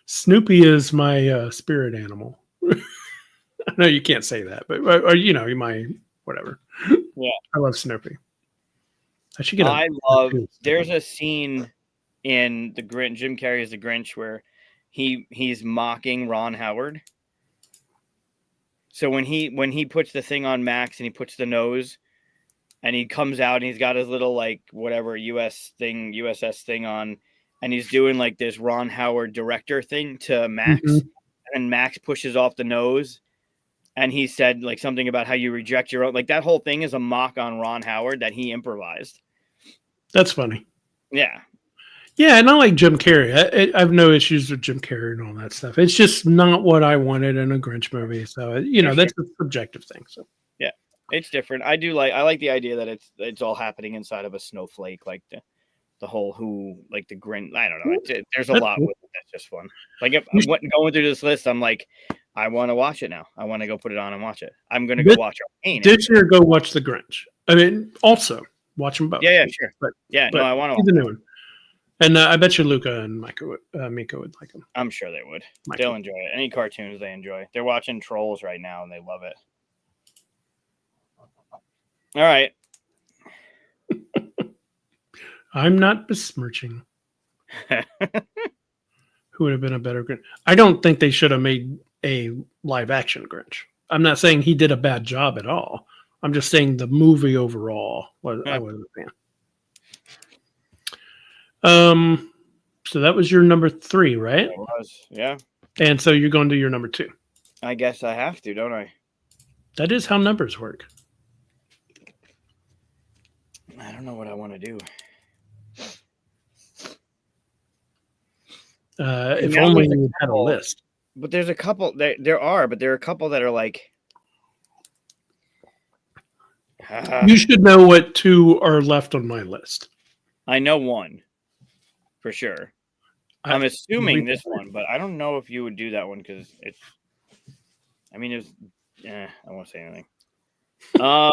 Snoopy is my spirit animal. I know you can't say that, but or, you know, you might, whatever. Yeah. I love Snoopy. I should get there's a scene in the Grinch, Jim Carrey's The Grinch, where he's mocking Ron Howard. So when he puts the thing on Max and he puts the nose and he comes out and he's got his little like whatever USS thing on, and he's doing like this Ron Howard director thing to Max, and Max pushes off the nose, and he said like something about how you reject your own, like that whole thing is a mock on Ron Howard that he improvised. That's funny. Yeah. Yeah, and I like Jim Carrey. I have no issues with Jim Carrey and all that stuff. It's just not what I wanted in a Grinch movie. So, you know, that's a subjective thing. So, yeah, it's different. I like the idea that it's all happening inside of a snowflake, like the whole like the Grinch. I don't know. There's a lot with it. That's just fun. Like if I'm going through this list, I'm like, I want to watch it now. I want to go put it on and watch it. I'm going to go watch Arcane. This year, go watch The Grinch. I mean, also watch them both. Yeah, sure. But no, I want to watch the new one. And I bet you Luca and Miko would like them. I'm sure they would. They'll enjoy it. Any cartoons they enjoy. They're watching Trolls right now and they love it. All right. I'm not besmirching. Who would have been a better Grinch? I don't think they should have made a live action Grinch. I'm not saying he did a bad job at all. I'm just saying the movie overall I wasn't a fan. So that was your number 3, right? It was, yeah. And so you're going to your number 2. I guess I have to, don't I? That is how numbers work. I don't know what I want to do. If only you had a list. But there's a couple. There are a couple that are like. You should know what 2 are left on my list. I know one. For sure. I'm assuming this one, but I don't know if you would do that one because it's. I mean, it's. I won't say anything. I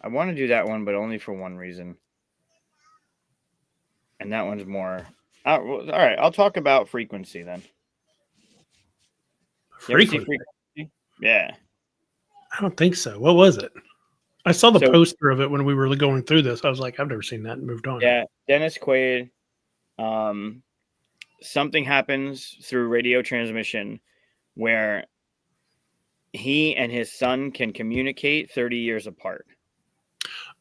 want to do that one, but only for one reason. And that one's more. All right, I'll talk about Frequency then. Frequency? Yeah. I don't think so. What was it? I saw the poster of it when we were going through this. I was like, I've never seen that, and moved on. Yeah, Dennis Quaid. Something happens through radio transmission where he and his son can communicate 30 years apart.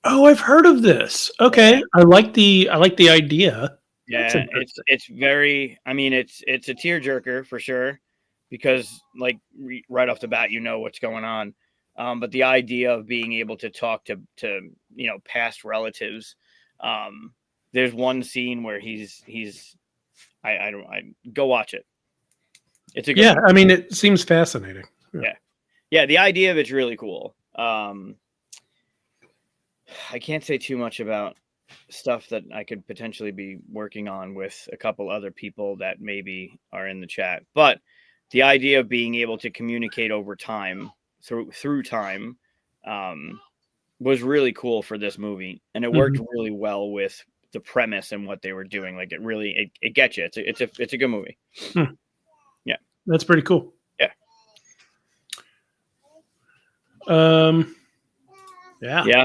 Oh, I've heard of this. Okay, yeah. I like the idea. Yeah, it's very. I mean, it's a tearjerker for sure, because like right off the bat, you know what's going on. But the idea of being able to talk to past relatives. There's one scene where he's I go watch it. It's a good Yeah, one. I mean, it seems fascinating. Yeah, the idea of it's really cool. I can't say too much about stuff that I could potentially be working on with a couple other people that maybe are in the chat, but the idea of being able to communicate over time through time was really cool for this movie, and it worked really well with the premise and what they were doing. Like it gets you. It's a good movie. Yeah, that's pretty cool. Yeah. Yeah.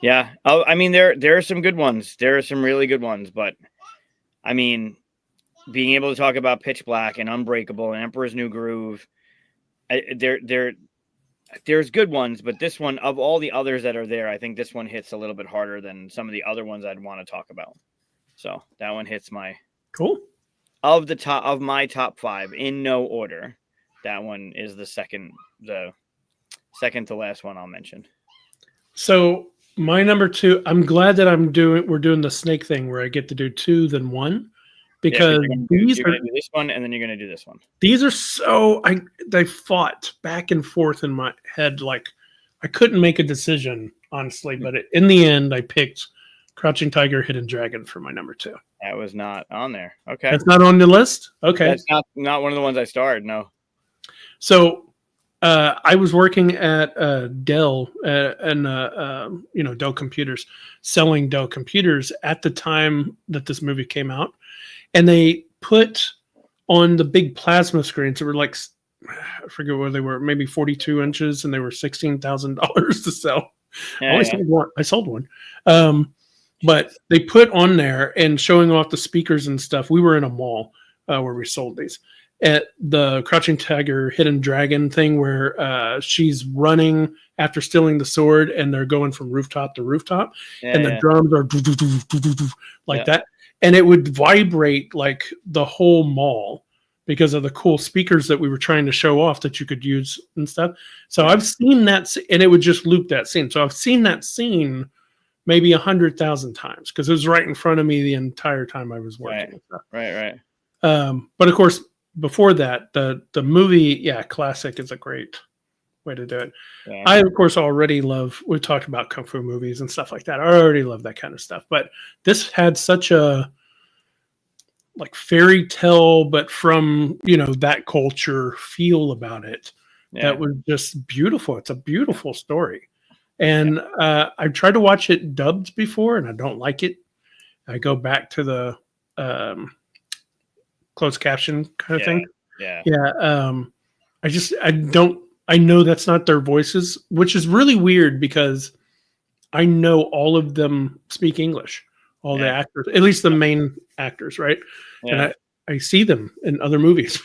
Yeah. Oh, I mean, there are some good ones. There are some really good ones, but I mean, being able to talk about Pitch Black and Unbreakable and Emperor's New Groove, there's good ones, but this one, of all the others that are there, I think this one hits a little bit harder than some of the other ones I'd want to talk about. So that one hits my cool. Of my top 5 in no order. That one is the second to last one I'll mention. So my number 2, I'm glad that we're doing the snake thing where I get to do 2 than 1, because you're gonna do this one and then you're gonna do this one. These are so they fought back and forth in my head. Like I couldn't make a decision, honestly, but in the end I picked Crouching Tiger, Hidden Dragon for my number 2. That was not on there. Okay. That's not on the list? Okay. That's not one of the ones I starred, no. So I was working at Dell and Dell Computers, selling Dell computers at the time that this movie came out, and they put on the big plasma screens that were like, I forget what they were, maybe 42 inches, and they were $16,000 to sell. Yeah, I sold one. But they put on there and showing off the speakers and stuff. We were in a mall where we sold these. At the Crouching Tiger, Hidden Dragon thing, where she's running after stealing the sword, and they're going from rooftop to rooftop, and the drums are like that, and it would vibrate like the whole mall because of the cool speakers that we were trying to show off that you could use and stuff. So I've seen that, and it would just loop that scene. So I've seen that scene maybe 100,000 times because it was right in front of me the entire time I was working. Right. But of course, before that, the movie, classic is a great way to do it. Yeah. I, of course, already love, we talked about Kung Fu movies and stuff like that. I already love that kind of stuff. But this had such a like fairy tale, but from, that culture feel about it. Yeah. That was just beautiful. It's a beautiful story. And I've tried to watch it dubbed before, and I don't like it. I go back to the closed caption kind of thing. I know that's not their voices, which is really weird because I know all of them speak English, all the actors, at least the main actors, right? And I see them in other movies.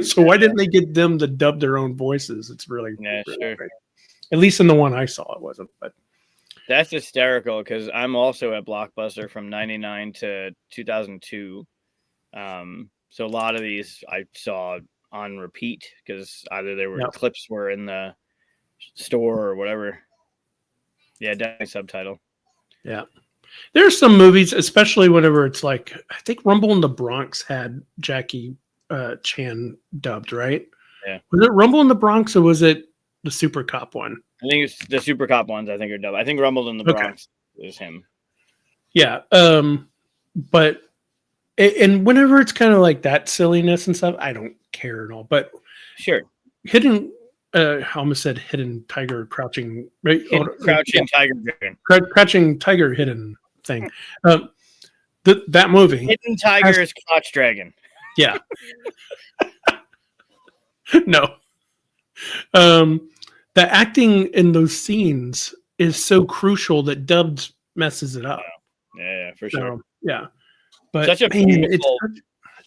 So why didn't they get them to dub their own voices? It's really, really great. At least in the one I saw, it wasn't. But that's hysterical because I'm also at Blockbuster from 99 to 2002. So a lot of these I saw on repeat because either they were clips were in the store or whatever. Yeah, definitely subtitle. Yeah. There's some movies, especially whenever it's like, I think Rumble in the Bronx had Jackie Chan dubbed, right? Yeah. Was it Rumble in the Bronx or was it the Super Cop one? I think it's the Super Cop ones. I think are dubbed. I think Rumble in the Bronx is him. Yeah. But and whenever it's kind of like that silliness and stuff, I don't care at all. But sure, Hidden, I almost said Hidden Tiger, Crouching, right? Crouching Tiger, Crouching Tiger, Hidden thing. That movie, Hidden Tiger is Crouch Dragon. Yeah. No. The acting in those scenes is so crucial that dubbed messes it up. Yeah, for sure. Yeah. But such a beautiful,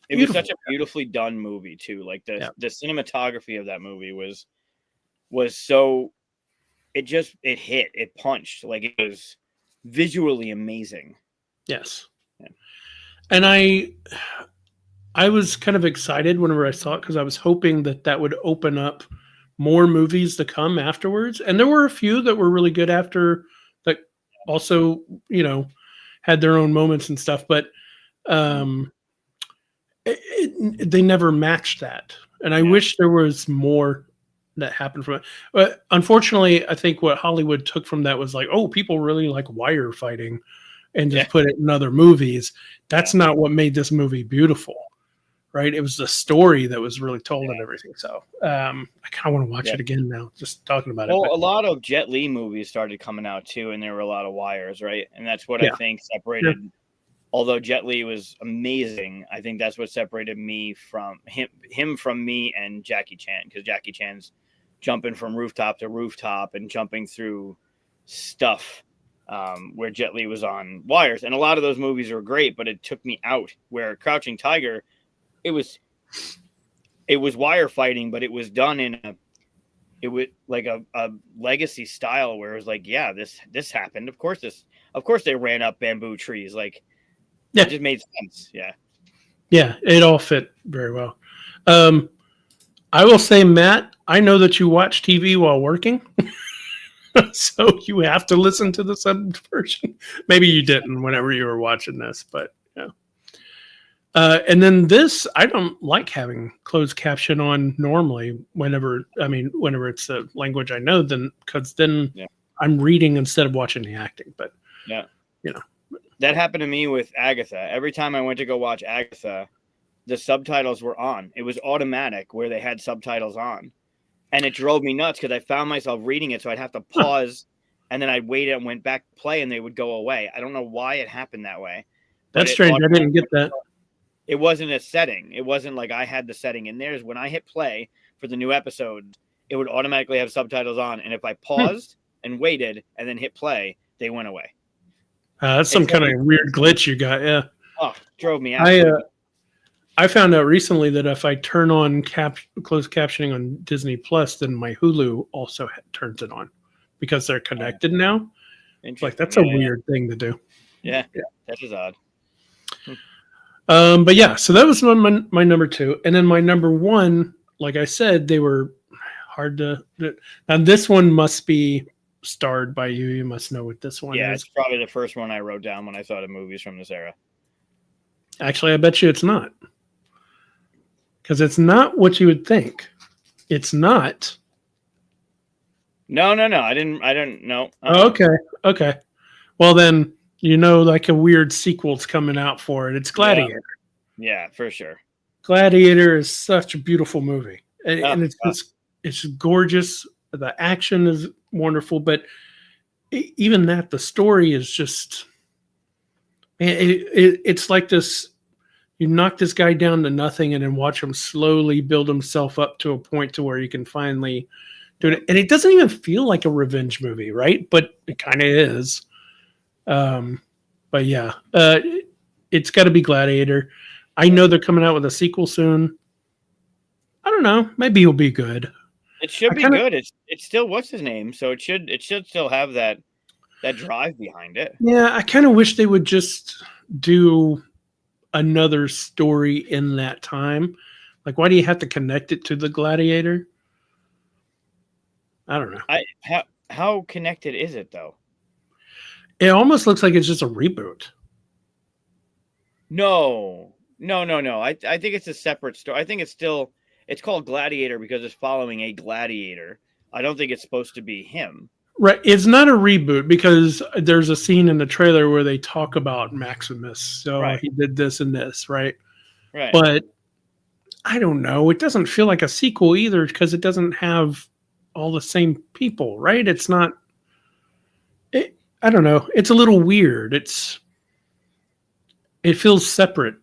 it was such a beautiful. Beautifully done movie too. Like the cinematography of that movie was so it hit, it punched, like it was visually amazing. Yes. Yeah. And I was kind of excited whenever I saw it because I was hoping that would open up more movies to come afterwards. And there were a few that were really good after that also, had their own moments and stuff. But they never matched that, and I wish there was more that happened from it. But unfortunately, I think what Hollywood took from that was like, oh, people really like wire fighting, and just put it in other movies. That's not what made this movie beautiful, right? It was the story that was really told and everything. So I kind of want to watch it again now, just talking about it. Well, a lot of Jet Li movies started coming out too, and there were a lot of wires, right? And that's what I think separated. Yeah. Although Jet Li was amazing, I think that's what separated me from him from me and Jackie Chan, because Jackie Chan's jumping from rooftop to rooftop and jumping through stuff, where Jet Li was on wires. And a lot of those movies were great, but it took me out. Where Crouching Tiger, it was wire fighting, but it was done in a legacy style where it was like, yeah, this happened. Of course they ran up bamboo trees. Like, it just made sense. Yeah. Yeah, it all fit very well. I will say, Matt, I know that you watch TV while working. So you have to listen to the subbed version. Maybe you didn't whenever you were watching this, but yeah. And then this, I don't like having closed caption on normally whenever it's a language I know, because then I'm reading instead of watching the acting. But that happened to me with Agatha. Every time I went to go watch Agatha, the subtitles were on. It was automatic where they had subtitles on. And it drove me nuts because I found myself reading it, so I'd have to pause, and then I'd wait and went back to play, and they would go away. I don't know why it happened that way. That's strange. I didn't get that. It wasn't a setting. It wasn't like I had the setting in there. When I hit play for the new episode, it would automatically have subtitles on. And if I paused and waited and then hit play, they went away. That's some kind of weird glitch you got. Yeah. Oh, drove me out. I found out recently that if I turn on closed captioning on Disney Plus, then my Hulu also turns it on because they're connected now. Like, that's a weird thing to do. Yeah. That is odd. But yeah, so that was my number two. And then my number one, like I said, they were hard to. Now, this one must be starred by you. You must know what this one is. Yeah, it's probably the first one I wrote down when I thought of movies from this era. Actually, I bet you it's not. Because it's not what you would think. It's not. No. I didn't know. Oh, okay. Well, then, like a weird sequel's coming out for it. It's Gladiator. Yeah, for sure. Gladiator is such a beautiful movie. And it's gorgeous. The action is wonderful. But even that, the story is just... It's like this... You knock this guy down to nothing and then watch him slowly build himself up to a point to where you can finally do it. And it doesn't even feel like a revenge movie, right? But it kind of is. But yeah, it's got to be Gladiator. I know they're coming out with a sequel soon. I don't know. Maybe it'll be good. It should be good. It's still what's his name, so it should still have that drive behind it. Yeah, I kind of wish they would just do another story in that time. Like, why do you have to connect it to the Gladiator? I don't know. How connected is it though? It almost looks like it's just a reboot. No. I think it's a separate story. I think it's called Gladiator because it's following a gladiator. I don't think it's supposed to be him. Right. It's not a reboot because there's a scene in the trailer where they talk about Maximus. So he did this and this, right? Right. But I don't know. It doesn't feel like a sequel either because it doesn't have all the same people, right? It's not. I don't know. It's a little weird. It feels separate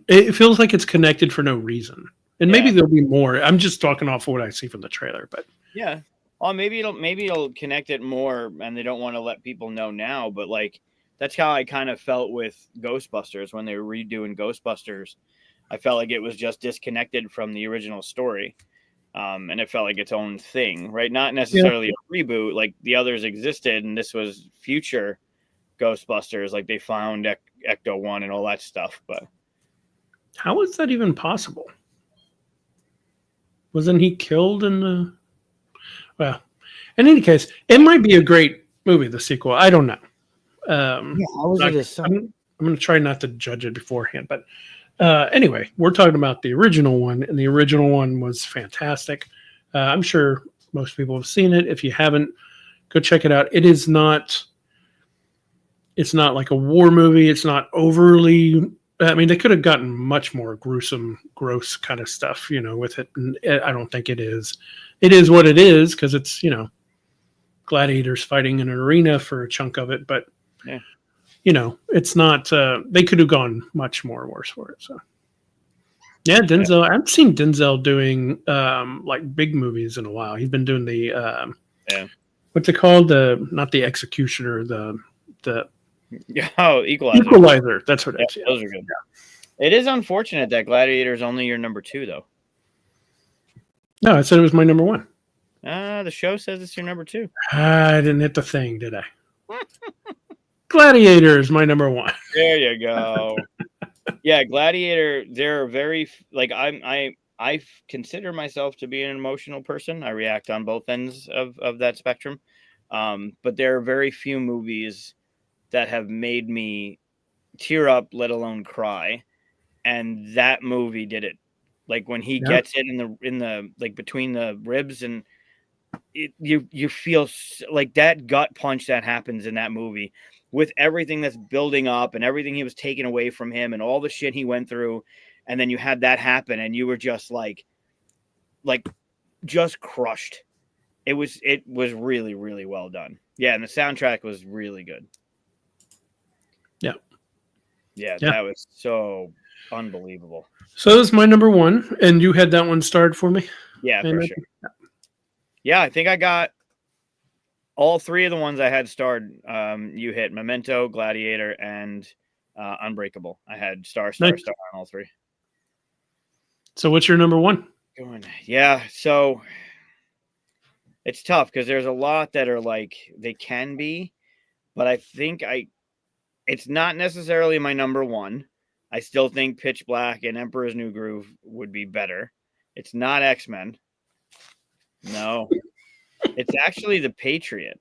it feels like it's connected for no reason. And maybe there'll be more. I'm just talking off what I see from the trailer, but yeah. Well, maybe it'll connect it more, and they don't want to let people know now. But like, that's how I kind of felt with Ghostbusters when they were redoing Ghostbusters. I felt like it was just disconnected from the original story, and it felt like its own thing, right? Not necessarily a reboot. Like the others existed, and this was future Ghostbusters. Like they found Ecto-1 and all that stuff. But how is that even possible? Wasn't he killed in the? Well, in any case, it might be a great movie, the sequel. I don't know. I'm going to try not to judge it beforehand, but Anyway, we're talking about the original one, and the original one was fantastic. I'm sure most people have seen it. If you haven't, go check it out. It is not. It's not like a war movie. It's not overly. I mean, they could have gotten much more gruesome, gross kind of stuff, with it. And I don't think it is. It is what it is because it's gladiators fighting in an arena for a chunk of it. But yeah. It's not. They could have gone much more worse for it. So, yeah, Denzel. I haven't seen Denzel doing like big movies in a while. He's been doing the what's it called? Not the Executioner. The Equalizer. Equalizer. That's what it is. Those are good. Yeah. It is unfortunate that Gladiator is only your number 2, though. No, I said it was my number 1. The show says it's your number 2. I didn't hit the thing, did I? Gladiator is my number 1. There you go. Yeah, Gladiator. They're very like I consider myself to be an emotional person. I react on both ends of that spectrum. But there are very few movies that have made me tear up, let alone cry. And that movie did it. Like when he gets it in the like between the ribs, and you feel like that gut punch that happens in that movie with everything that's building up and everything he was taken away from him and all the shit he went through. And then you had that happen and you were just like just crushed. It was really, really well done. Yeah. And the soundtrack was really good. Yeah. That was so unbelievable. So this is my number 1, and you had that one starred for me? Yeah, for sure. Yeah, I think I got all 3 of the ones I had starred. You hit Memento, Gladiator, and Unbreakable. I had star on all 3. So what's your number 1? Yeah, so it's tough because there's a lot that are like they can be, but I think it's not necessarily my number 1. I still think Pitch Black and Emperor's New Groove would be better. It's not X-Men. No. It's actually The Patriot.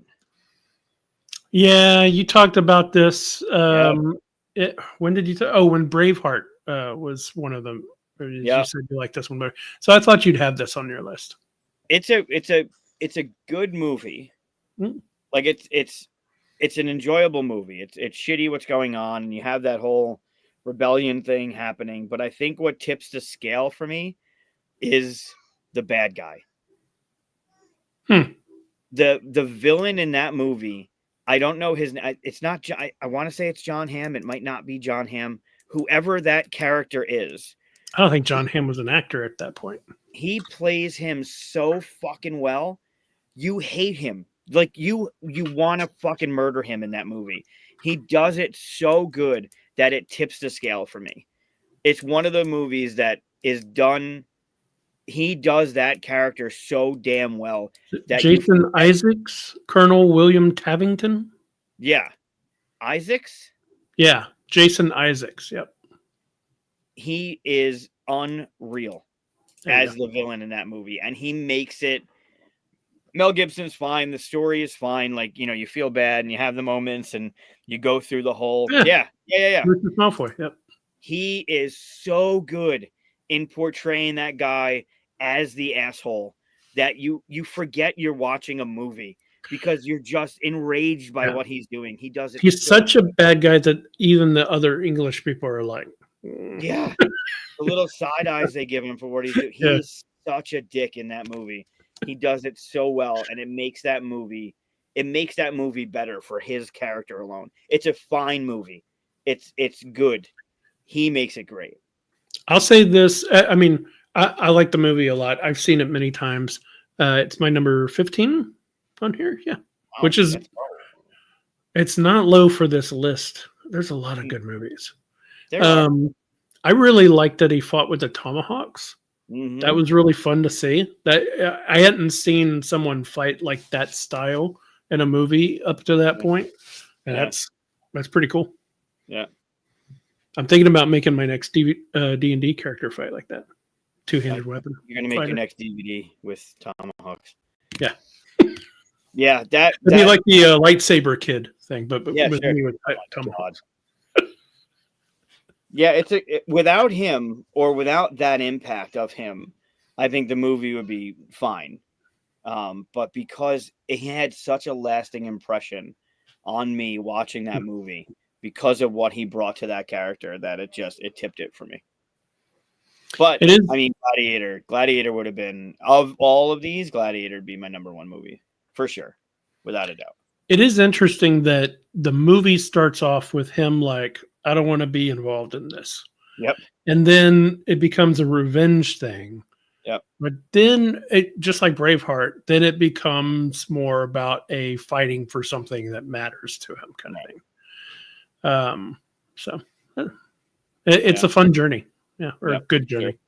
Yeah, you talked about this. When did you when Braveheart was one of them. You said you like this one better. So I thought you'd have this on your list. It's a good movie. Mm. Like it's an enjoyable movie. It's shitty what's going on, and you have that whole rebellion thing happening. But I think what tips the scale for me is the bad guy. The villain in that movie, I don't know his name. It's not. I want to say it's John Hamm. It might not be John Hamm. Whoever that character is. I don't think John Hamm was an actor at that point. He plays him so fucking well. You hate him. Like you want to fucking murder him in that movie. He does it so good that it tips the scale for me. It's one of the movies that is done. He does that character so damn well. That Jason Isaacs, Colonel William Tavington. Yeah. Isaacs? Yeah. Jason Isaacs. Yep. He is unreal as the villain in that movie. And he makes it. Mel Gibson's fine. The story is fine. Like, you feel bad and you have the moments and you go through the whole. Yeah. Mr. Malfoy. Yep. He is so good in portraying that guy as the asshole that you forget you're watching a movie because you're just enraged by what he's doing. He does it. He's such a bad guy that even the other English people are like, yeah, the little side eyes they give him for what he's doing. He's such a dick in that movie. He does it so well, and it makes that movie better for his character alone. It's a fine movie. It's good. He makes it great. I'll say this. I mean, I like the movie a lot. I've seen it many times. It's my number 15 on here. Yeah. Wow, which is, it's not low for this list. There's a lot of good movies. I really liked that he fought with the tomahawks. Mm-hmm. That was really fun to see. That I hadn't seen someone fight like that style in a movie up to that point. And that's pretty cool. Yeah. I'm thinking about making my next D&D character fight like that. Two-handed weapon. You're going to make your next DVD with tomahawks. Yeah. Yeah, that'd be like the lightsaber kid thing, but with me with tomahawks. Yeah, without him or without that impact of him, I think the movie would be fine. But because it had such a lasting impression on me watching that movie because of what he brought to that character, that it tipped it for me. But It is. I mean, Gladiator would have been, of all of these, Gladiator would be my number one movie for sure, without a doubt. It is interesting that the movie starts off with him like, I don't want to be involved in this. Yep. And then it becomes a revenge thing. Yep. But then it, just like Braveheart, then it becomes more about a fighting for something that matters to him kind of thing. So it's a fun journey. Yeah. Or a good journey.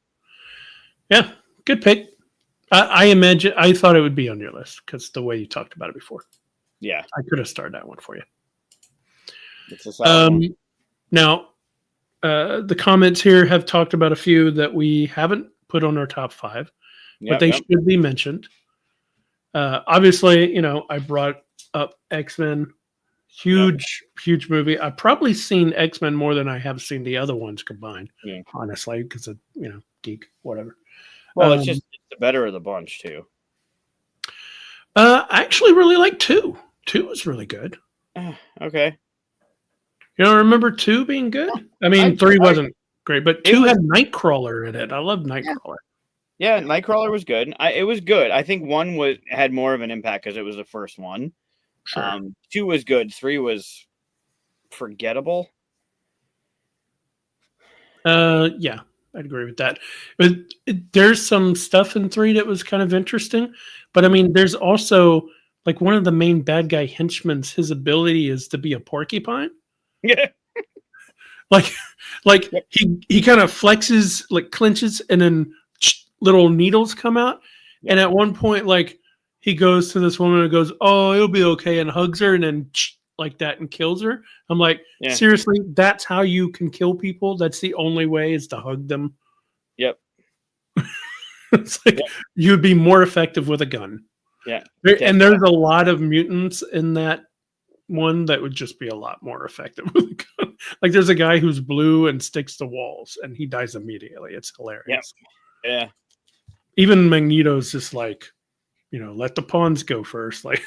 Sure. Yeah. Good pick. I imagine, I thought it would be on your list because the way you talked about it before. Yeah. I could have started that one for you. One. Now, the comments here have talked about a few that we haven't put on our top 5, but they should be mentioned. Obviously, I brought up X-Men. Huge movie. I've probably seen X-Men more than I have seen the other ones combined, honestly, because of, geek, whatever. Well, it's the better of the bunch, too. I actually really like 2. 2 was really good. Okay. Remember 2 being good? I mean, 3 wasn't great, but 2 had Nightcrawler in it. I love Nightcrawler. Yeah, Nightcrawler was good. It was good. I think 1 had more of an impact because it was the first one. Sure. 2 was good. 3 was forgettable. Yeah, I'd agree with that. But there's some stuff in 3 that was kind of interesting. But I mean, there's also like one of the main bad guy henchmen's, his ability is to be a porcupine. Yeah. like he kind of flexes, like clenches, and then little needles come out. Yeah. And at one point, like he goes to this woman and goes, "Oh, it'll be okay," and hugs her, and then like that and kills her. I'm like, seriously, that's how you can kill people? That's the only way, is to hug them? Yep. It's like you would be more effective with a gun. Yeah. And there's a lot of mutants in that one that would just be a lot more effective with a gun. Like there's a guy who's blue and sticks to walls and he dies immediately. It's hilarious. Yeah. Even Magneto's just like, let the pawns go first. Like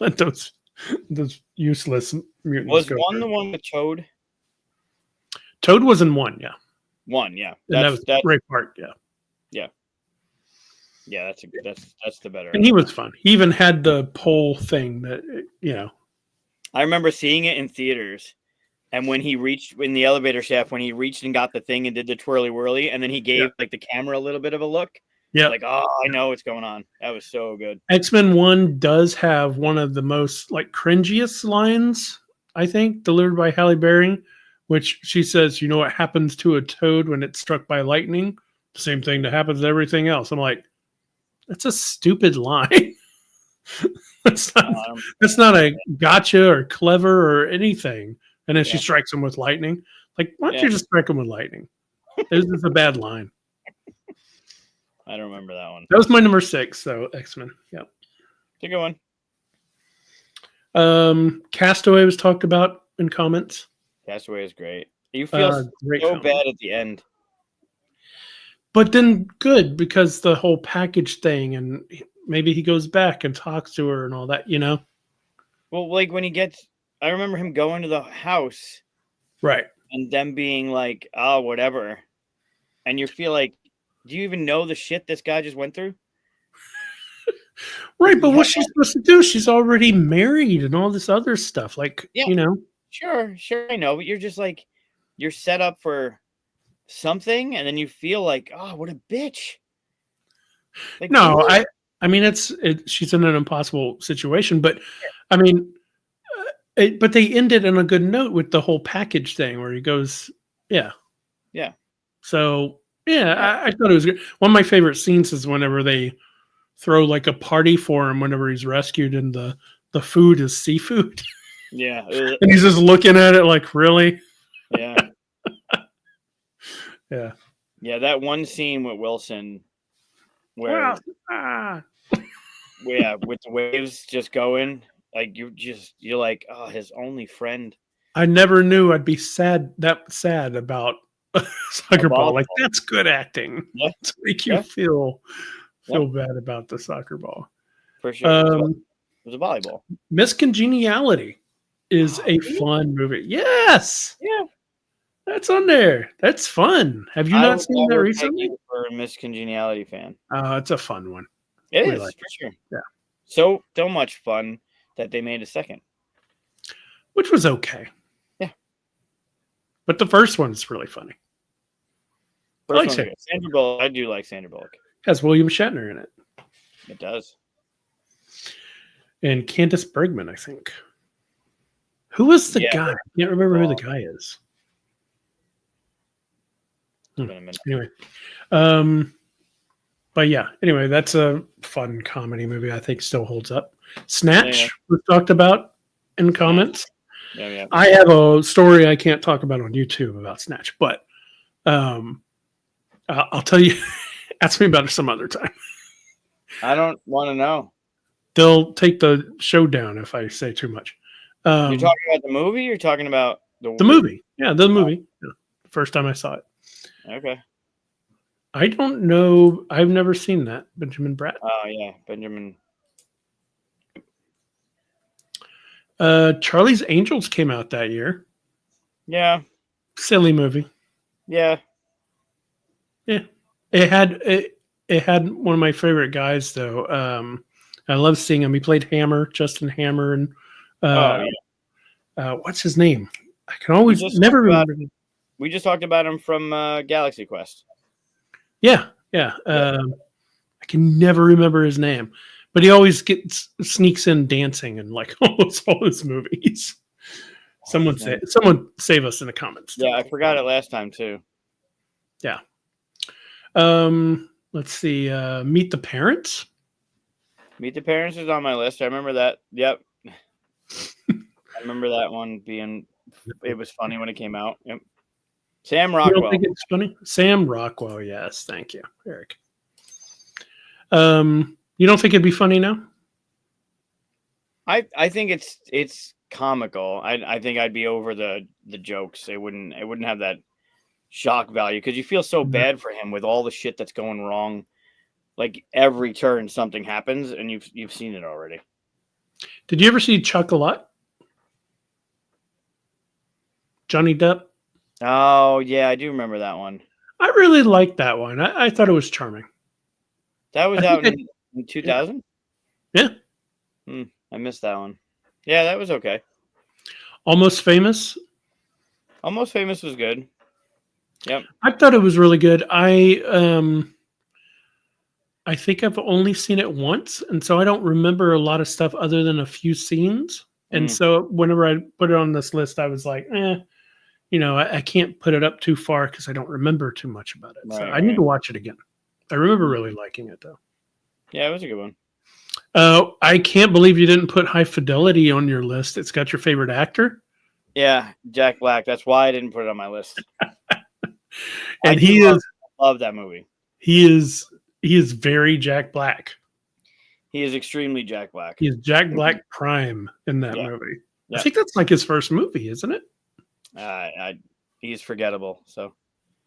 let those useless mutants was go. Was 1 the one with Toad? Toad was in 1, yeah. 1, yeah. That was great part, yeah. Yeah. Yeah, that's the better. And he was fun. He even had the pole thing that, I remember seeing it in theaters, and when he reached in the elevator shaft, when he reached and got the thing and did the twirly whirly, and then he gave like the camera a little bit of a look. Yeah. Like, oh, I know what's going on. That was so good. X-Men 1 does have one of the most like cringiest lines, I think, delivered by Halle Berry, which she says, "You know what happens to a toad when it's struck by lightning? The same thing that happens to everything else." I'm like, that's a stupid line. that's not a gotcha or clever or anything. And then she strikes him with lightning. Like, why don't you just strike him with lightning? This is a bad line. I don't remember that one. That was my number 6, though, X-Men. Yep. It's a good one. Castaway was talked about in comments. Castaway is great. You feel so bad at the end. But then good, because the whole package thing, and maybe he goes back and talks to her and all that, Well, like when I remember him going to the house. Right. And them being like, oh, whatever. And you feel like, do you even know the shit this guy just went through? Right, but what's she supposed to do? She's already married and all this other stuff. Like, Sure, I know. But you're just like, you're set up for something, and then you feel like, oh, what a bitch. Like, no, what? I mean, she's in an impossible situation, but I mean, but they ended on a good note with the whole package thing where he goes, yeah. So I thought it was good. One of my favorite scenes is whenever they throw like a party for him whenever he's rescued, and the food is seafood. Yeah, and he's just looking at it like, really? Yeah. Yeah, that one scene with Wilson where with the waves just going, like you're like, oh, his only friend. I never knew I'd be sad about soccer ball. Like volleyball. that's good acting. Yeah. To make you Yeah. feel Yeah. bad about the soccer ball. For sure. It was a volleyball. Miss Congeniality is a Really? fun movie. Yes, Yeah. that's on there. That's fun. Have you I not would seen that never take recently? you for a Miss Congeniality fan. It's a fun one. It We is, like for sure. Yeah. So much fun that they made a second. Which was okay. Yeah. But the first one's really funny. First like one's Sandra. good. Sandra Bullock. I do like Sandra Bullock. Has William Shatner in it. It does. And Candice Bergman, I think. Who was the Yeah. guy? I can't remember who the guy is. It's been a minute. Anyway. But yeah, anyway, that's a fun comedy movie. I think still holds up. Snatch Yeah. was talked about in comments. Yeah. I have a story I can't talk about on YouTube about Snatch, but I'll tell you. Ask me about it some other time. I don't want to know. They'll take the show down if I say too much. You're talking about the movie? Or you're talking about the movie. Yeah, the movie. Yeah, the first time I saw it. Okay. I don't know. I've never seen that. Benjamin Bratt. Oh, yeah. Benjamin. Charlie's Angels came out that year. Yeah. Silly movie. Yeah. Yeah. It had one of my favorite guys though. I love seeing him. He played Hammer, Justin Hammer, and what's his name? I can always never remember. We just talked about him from Galaxy Quest. Yeah. I can never remember his name, but he always sneaks in dancing in like almost all his movies. Someone save us in the comments. Yeah, I forgot it last time too. Yeah. Let's see. Meet the Parents. Meet the Parents is on my list. I remember that. Yep. I remember that one being. It was funny when it came out. Yep. Sam Rockwell. You don't think it's funny? Sam Rockwell. Yes, thank you, Eric. You don't think it'd be funny now? I think it's comical. I think I'd be over the jokes. It wouldn't have that shock value because you feel so bad for him with all the shit that's going wrong. Like every turn something happens and you've seen it already. Did you ever see Chocolat? Johnny Depp? Oh yeah, I do remember that one. I really liked that one. I thought it was charming. That was out in 2000? Yeah. I missed that one. Yeah, that was okay. Almost Famous? Almost Famous was good. Yep. I thought it was really good. I think I've only seen it once, and so I don't remember a lot of stuff other than a few scenes. And so whenever I put it on this list, I was like, I can't put it up too far because I don't remember too much about it. I need to watch it again. I remember really liking it, though. Yeah, it was a good one. I can't believe you didn't put High Fidelity on your list. It's got your favorite actor. Yeah, Jack Black. That's why I didn't put it on my list. And I love that movie. He is very Jack Black. He is extremely Jack Black. He is Jack Black prime in that movie. Yeah. I think that's like his first movie, isn't it? He's forgettable. So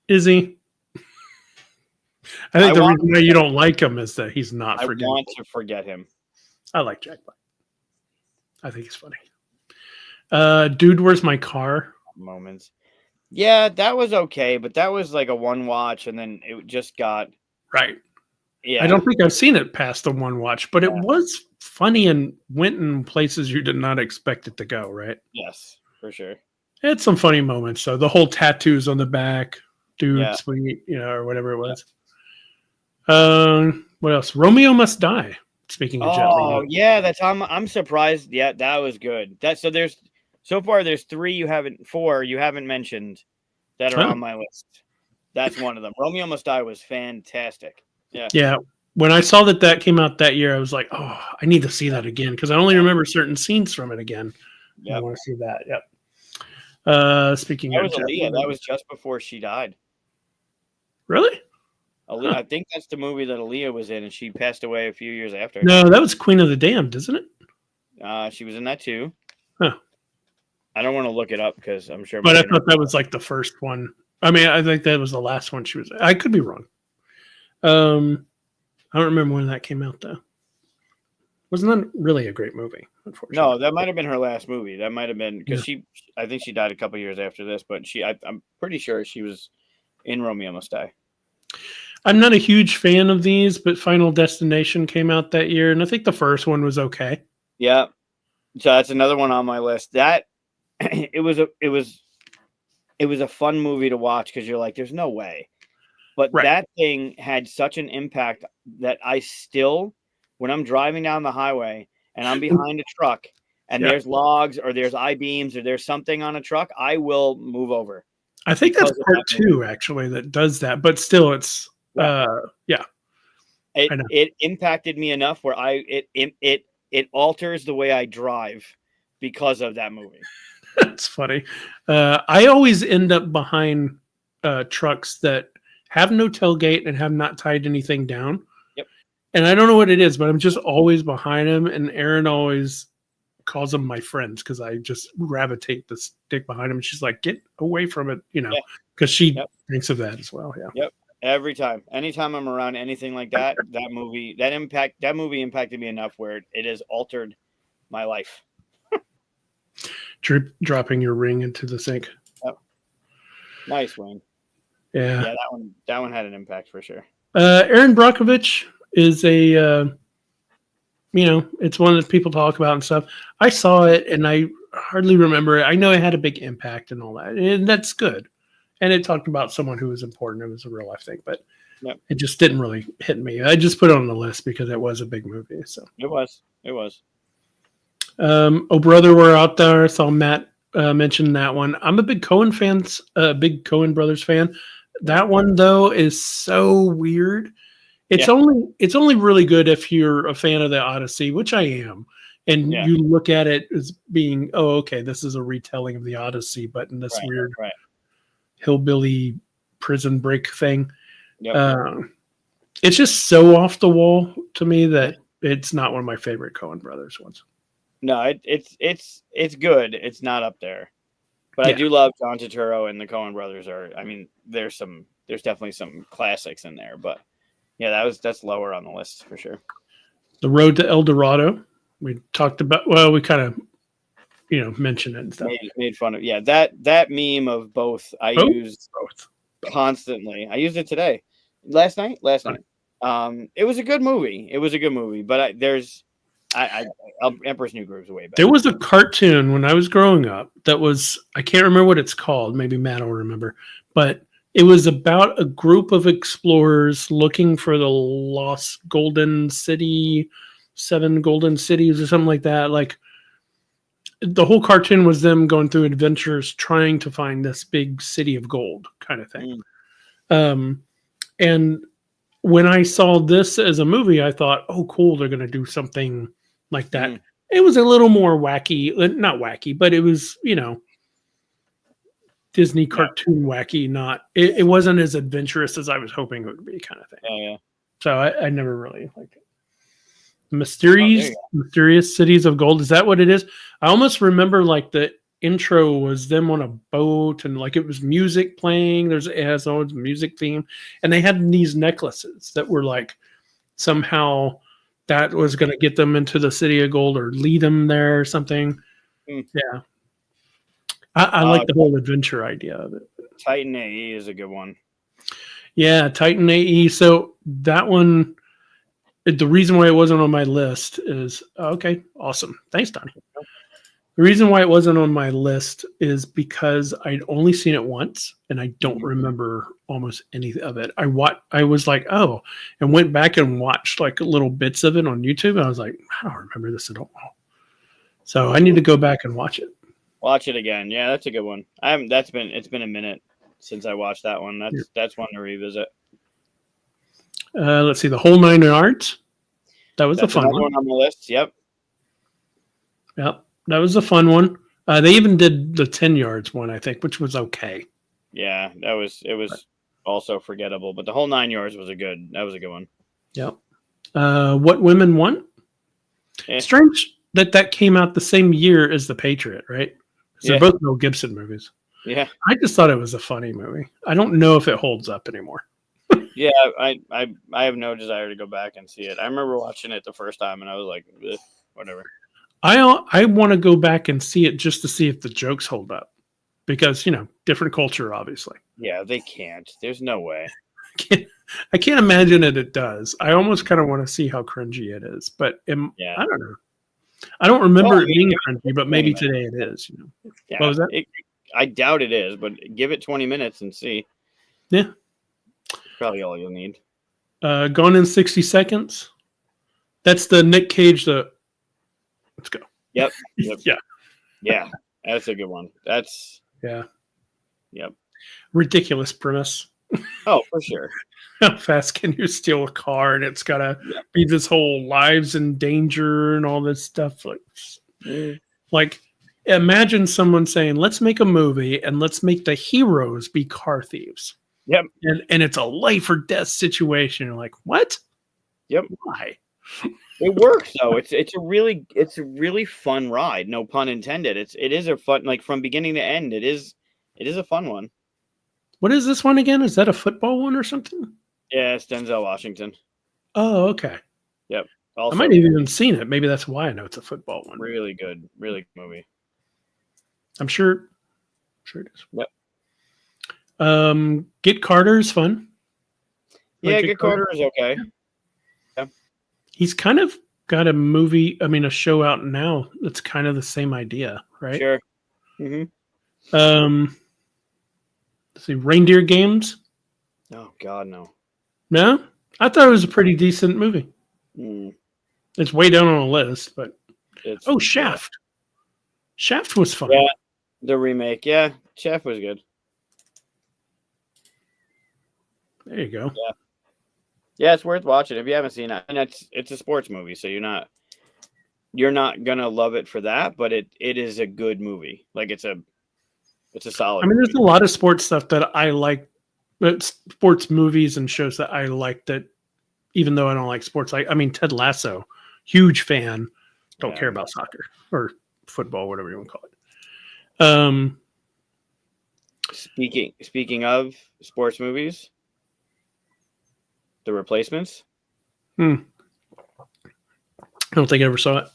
is he? I think the reason why you don't like him is that he's not forgettable. I want to forget him. I like Jack Black. I think he's funny. Dude, Where's My Car? Moments. Yeah, that was okay, but that was like a one watch, and then it just got right. Yeah, I don't think I've seen it past the one watch, but it was funny and went in places you did not expect it to go. Right? Yes, for sure. It had some funny moments. So the whole tattoos on the back, dude, sweet, or whatever it was. What else? Romeo Must Die. Speaking of Jet Li. Oh yeah, that's I'm surprised. Yeah, that was good. So far there's four you haven't mentioned that are on my list. That's one of them. Romeo Must Die was fantastic. Yeah. Yeah. When I saw that came out that year, I was like, oh, I need to see that again because I only remember certain scenes from it again. Yep. I want to see that. Yep. Speaking that of was Aaliyah. That was just before she died. Really? Aaliyah, I think that's the movie that Aaliyah was in, and she passed away a few years after. No, that was Queen of the Damned, isn't it? She was in that too. Huh. I don't want to look it up because I'm sure. But I thought that was like the first one. I mean, I think that was the last one she was. I could be wrong. I don't remember when that came out though. Wasn't that really a great movie? Unfortunately, No, that might have been her last movie. That might have been because I think she died a couple years after this, but I'm pretty sure she was in Romeo Must Die. I'm not a huge fan of these, but Final Destination came out that year, and I think the first one was okay. Yeah, so that's another one on my list. That it was a fun movie to watch because you're like, there's no way, but that thing had such an impact that I still, when I'm driving down the highway and I'm behind a truck and there's logs or there's I-beams or there's something on a truck, I will move over. I think that's part 2 actually that does that, but still it's it impacted me enough where it alters the way I drive because of that movie. That's funny. I always end up behind trucks that have no tailgate and have not tied anything down. Yep. And I don't know what it is, but I'm just always behind them. And Erin always calls them my friends because I just gravitate to stick behind them. And she's like, get away from it, because she thinks of that as well. Yeah. Yep. Every time, anytime I'm around anything like that, that movie impacted me enough where it has altered my life. Dropping your ring into the sink. Yep. Nice, Wayne. Yeah. That one had an impact for sure. Erin Brockovich is a, it's one that people talk about and stuff. I saw it and I hardly remember it. I know it had a big impact and all that, and that's good. And it talked about someone who was important. It was a real life thing, but it just didn't really hit me. I just put it on the list because it was a big movie. So it was. Oh Brother, We're Out There. I saw Matt mention that one. I'm a big Coen Coen Brothers fan. That one though is so weird. It's only really good if you're a fan of the Odyssey, which I am, and you look at it as being, oh, okay, this is a retelling of the Odyssey, but in this weird hillbilly prison break thing. Yep. It's just so off the wall to me that it's not one of my favorite Coen Brothers ones. No, it's good. It's not up there, but I do love John Turturro and the Coen Brothers. There's definitely some classics in there, but that's lower on the list for sure. The Road to El Dorado. We talked about. Well, we kind of mentioned it and stuff. Made fun of that meme of both. I use both constantly. I used it today, last night. It was a good movie. But Emperor's New Groove is way better. There was a cartoon when I was growing up that was, I can't remember what it's called. Maybe Matt will remember, but it was about a group of explorers looking for the lost golden city, 7 golden cities or something like that. Like the whole cartoon was them going through adventures trying to find this big city of gold kind of thing. And when I saw this as a movie, I thought, oh, cool, they're going to do something like that. It was a little more wacky, not wacky, but it was, Disney cartoon wacky. It wasn't as adventurous as I was hoping it would be, kind of thing. Yeah. So I never really liked it. Mysterious Cities of Gold. Is that what it is? I almost remember like the intro was them on a boat and like it was music playing. It has all its music theme, and they had these necklaces that were like somehow that was going to get them into the City of Gold or lead them there or something. Yeah. I like the whole adventure idea of it. Titan AE is a good one. Yeah, Titan AE. So that one, the reason why it wasn't on my list is, okay, awesome. Thanks, Donnie. The reason why it wasn't on my list is because I'd only seen it once and I don't remember almost any of it. I was like, oh, and went back and watched like little bits of it on YouTube. And I was like, I don't remember this at all. So I need to go back and watch it. Watch it again. Yeah, that's a good one. It's been a minute since I watched that one. That's one to revisit. Let's see, The Whole Nine Yards. That was a fun one on the list. Yep. That was a fun one. They even did the 10 yards one, I think, which was okay. Yeah, it was also forgettable, but The Whole 9 Yards was a good one. Yep. What Women Want? Strange that came out the same year as The Patriot, right? They're Yeah. both Mel Gibson movies. Yeah. I just thought it was a funny movie. I don't know if it holds up anymore. Yeah, I have no desire to go back and see it. I remember watching it the first time, and I was like, "Ugh, whatever." I want to go back and see it just to see if the jokes hold up, because different culture, obviously. Yeah, they can't. There's no way. I can't imagine it does. I almost kind of want to see how cringy it is, but Yeah. I don't know. I don't remember Well, I it being mean, cringy, but maybe today it is. Yeah, What was that? I doubt it is, but give it 20 minutes and see. Yeah. Probably all you'll need. Gone in 60 Seconds. That's the Nick Cage. Let's go. Yep. Yeah. Yeah, that's a good one. That's Yeah. Yep. Ridiculous premise. Oh, for sure. How fast can you steal a car? And it's got to be this whole lives in danger and all this stuff. Like, imagine someone saying, let's make a movie and let's make the heroes be car thieves. Yep. And it's a life or death situation. You're like, what? Yep. Why? It works though. It's a really fun ride. No pun intended. It is a fun, like, from beginning to end. It is a fun one. What is this one again? Is that a football one or something? Yeah, it's Denzel Washington. Oh, okay. Yep. Also, I might have even seen it. Maybe that's why I know it's a football one. Really good movie. I'm sure it is. Yep. Get Carter is fun. Yeah, Get Carter is okay. Yeah. He's kind of got a show out now that's kind of the same idea, right? Sure. Mm-hmm. Let's see, Reindeer Games. Oh God, no. No? I thought it was a pretty decent movie. It's way down on the list, but Shaft. Yeah. Shaft was fun. Yeah, the remake. Yeah, Shaft was good. There you go. Yeah, it's worth watching if you haven't seen it. And it's a sports movie, so you're not gonna love it for that, but it is a good movie. Like, it's a solid. I mean, there's a lot of sports stuff that I like, but sports movies and shows that I like that, even though I don't like sports. I mean, Ted Lasso, huge fan. Don't care about soccer or football, whatever you want to call it. Speaking of sports movies, The Replacements. I don't think I ever saw it.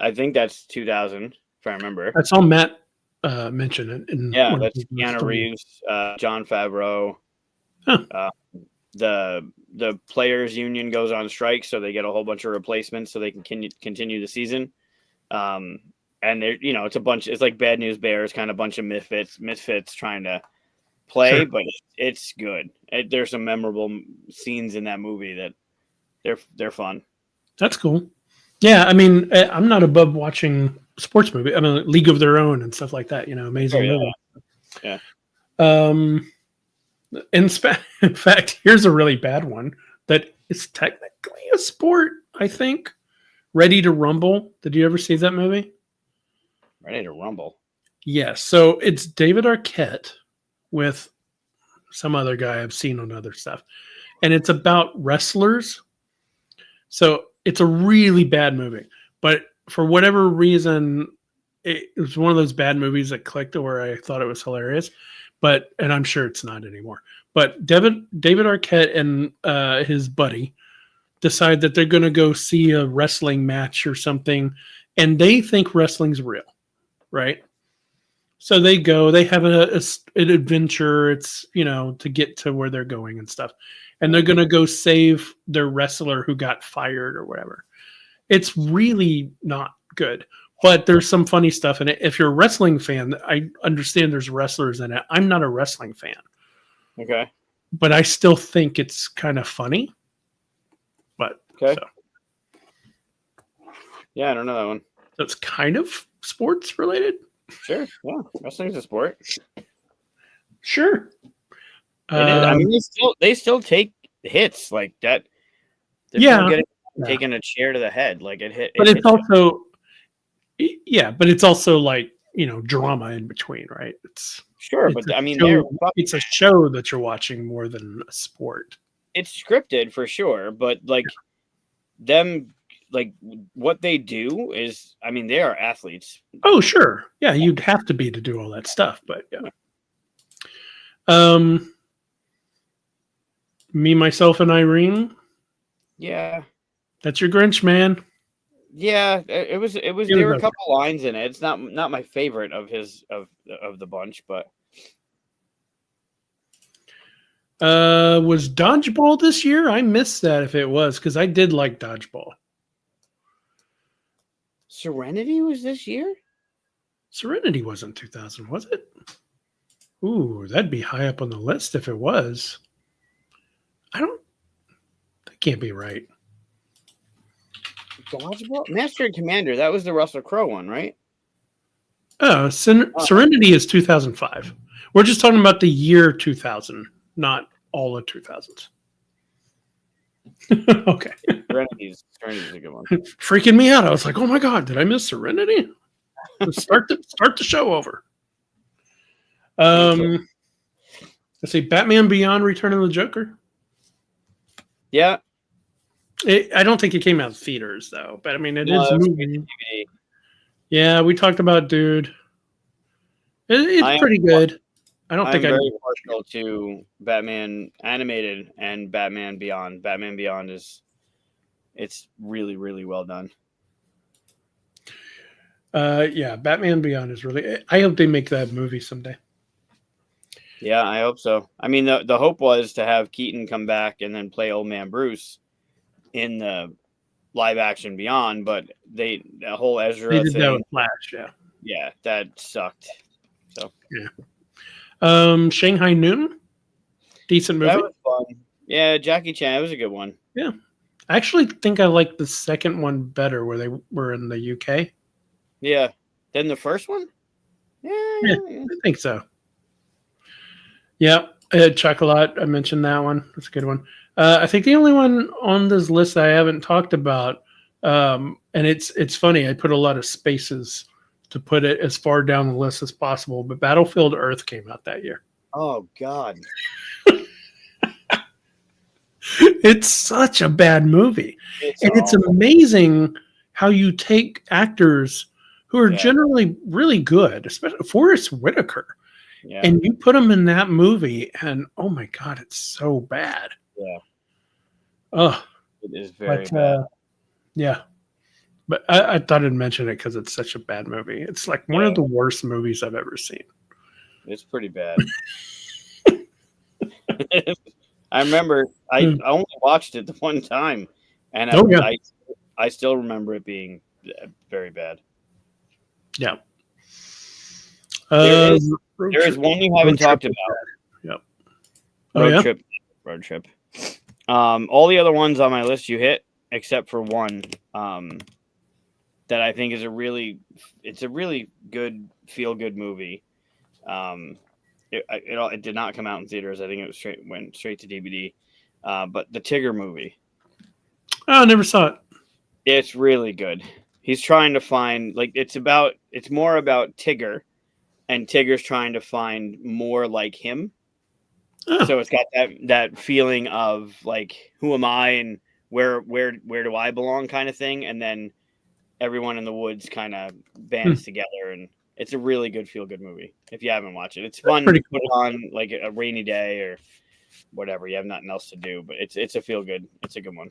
I think that's 2000, if I remember. I saw Matt mention it. That's Keanu Reeves, Jon Favreau. Huh. The players' union goes on strike, so they get a whole bunch of replacements so they can continue the season. And it's a bunch. It's like Bad News Bears, kind of bunch of misfits trying to play, but it's good. There's some memorable scenes in that movie that they're fun. That's cool. Yeah, I mean, I'm not above watching sports movie. I mean, League of Their Own and stuff like that. Amazing movie. Yeah. In fact, here's a really bad one that is technically a sport, I think. Ready to Rumble. Did you ever see that movie? Ready to Rumble. Yes. So it's David Arquette with some other guy I've seen on other stuff. And it's about wrestlers. So it's a really bad movie. But for whatever reason, it was one of those bad movies that clicked where I thought it was hilarious. And I'm sure it's not anymore. But David Arquette and his buddy decide that they're going to go see a wrestling match or something. And they think wrestling's real, right? So they go, they have an adventure. It's, to get to where they're going and stuff. And they're going to go save their wrestler who got fired or whatever. It's really not good, but there's some funny stuff in it. If you're a wrestling fan, I understand there's wrestlers in it. I'm not a wrestling fan. Okay. But I still think it's kind of funny. But okay. So. Yeah, I don't know that one. That's kind of sports related. Sure. Yeah. Wrestling's a sport. Sure. I mean, they still take hits like that. They're taking a chair to the head, like it hit. But it's also, but it's also like drama in between, right? It's sure, but I mean, it's a show that you're watching more than a sport. It's scripted for sure, but like them like what they do is, I mean, they are athletes. Oh, sure. Yeah, you'd have to be to do all that stuff, but yeah. Me, Myself, and Irene. Yeah. That's your Grinch, man. Yeah, it was. There were a okay. couple lines in it. It's not my favorite of the bunch, but Was Dodgeball this year? I missed that if it was, because I did like Dodgeball. Serenity was this year? Serenity wasn't 2000, was it? Ooh, that'd be high up on the list if it was. That can't be right. Dodgeball? Master and Commander, that was the Russell Crowe one, right? Oh, Serenity is 2005. We're just talking about the year 2000, not all of 2000s. Okay. Serenity's a good one. Freaking me out. I was like, oh my God, did I miss Serenity? Start the show over. Let's see, Batman Beyond: Return of the Joker. Yeah. I don't think it came out in theaters though, but I mean it is a movie. DVD. Yeah, we talked about Dude. It's pretty good. I'm very partial to Batman animated and Batman Beyond. Batman Beyond it's really, really well done. Yeah, Batman Beyond is really. I hope they make that movie someday. Yeah, I hope so. I mean, the hope was to have Keaton come back and then play Old Man Bruce in the live action Beyond, but the whole Ezra They did thing, that with Flash, yeah. Yeah, that sucked. So yeah. Shanghai Noon, decent movie. That was fun. Yeah, Jackie Chan, it was a good one. Yeah, I actually think I like the second one better, where they were in the UK. Yeah, then the first one. Yeah, I think so. Yeah, Chocolat. I mentioned that one. That's a good one. I think the only one on this list I haven't talked about, and it's funny. I put a lot of spaces to put it as far down the list as possible. But Battlefield Earth came out that year. Oh God, it's such a bad movie, it's amazing how you take actors who are generally really good, especially Forrest Whitaker. Yeah. And you put them in that movie, and oh my God, it's so bad. Yeah. Oh, it is very bad. Yeah. But I thought I'd mention it because it's such a bad movie. It's like one of the worst movies I've ever seen. It's pretty bad. I remember I only watched it the one time, and I still remember it being very bad. Yeah. There is one you haven't talked about. Yep. Road trip. All the other ones on my list you hit, except for one that I think is a really good feel-good movie. It did not come out in theaters. I think it went straight to DVD. But the Tigger movie. Oh, I never saw it. It's really good. He's trying to find it's more about Tigger, and Tigger's trying to find more like him. Oh. So it's got that feeling of like, who am I and where do I belong kind of thing, and then everyone in the woods kind of bands together, and it's a really good feel-good movie. If you haven't watched it, it's fun to put on like a rainy day or whatever. You have nothing else to do, but it's a feel-good. It's a good one.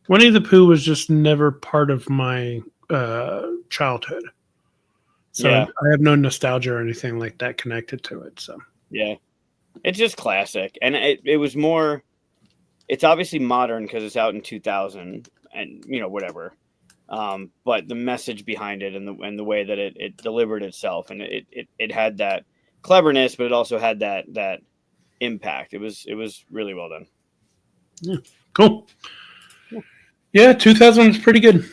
Winnie the Pooh was just never part of my childhood, so I have no nostalgia or anything like that connected to it. So yeah, it's just classic, and it was more. It's obviously modern because it's out in 2000, and whatever. But the message behind it and the way that it delivered itself, and it had that cleverness, but it also had that impact. It was really well done. Yeah, cool. Yeah, 2000 is pretty good.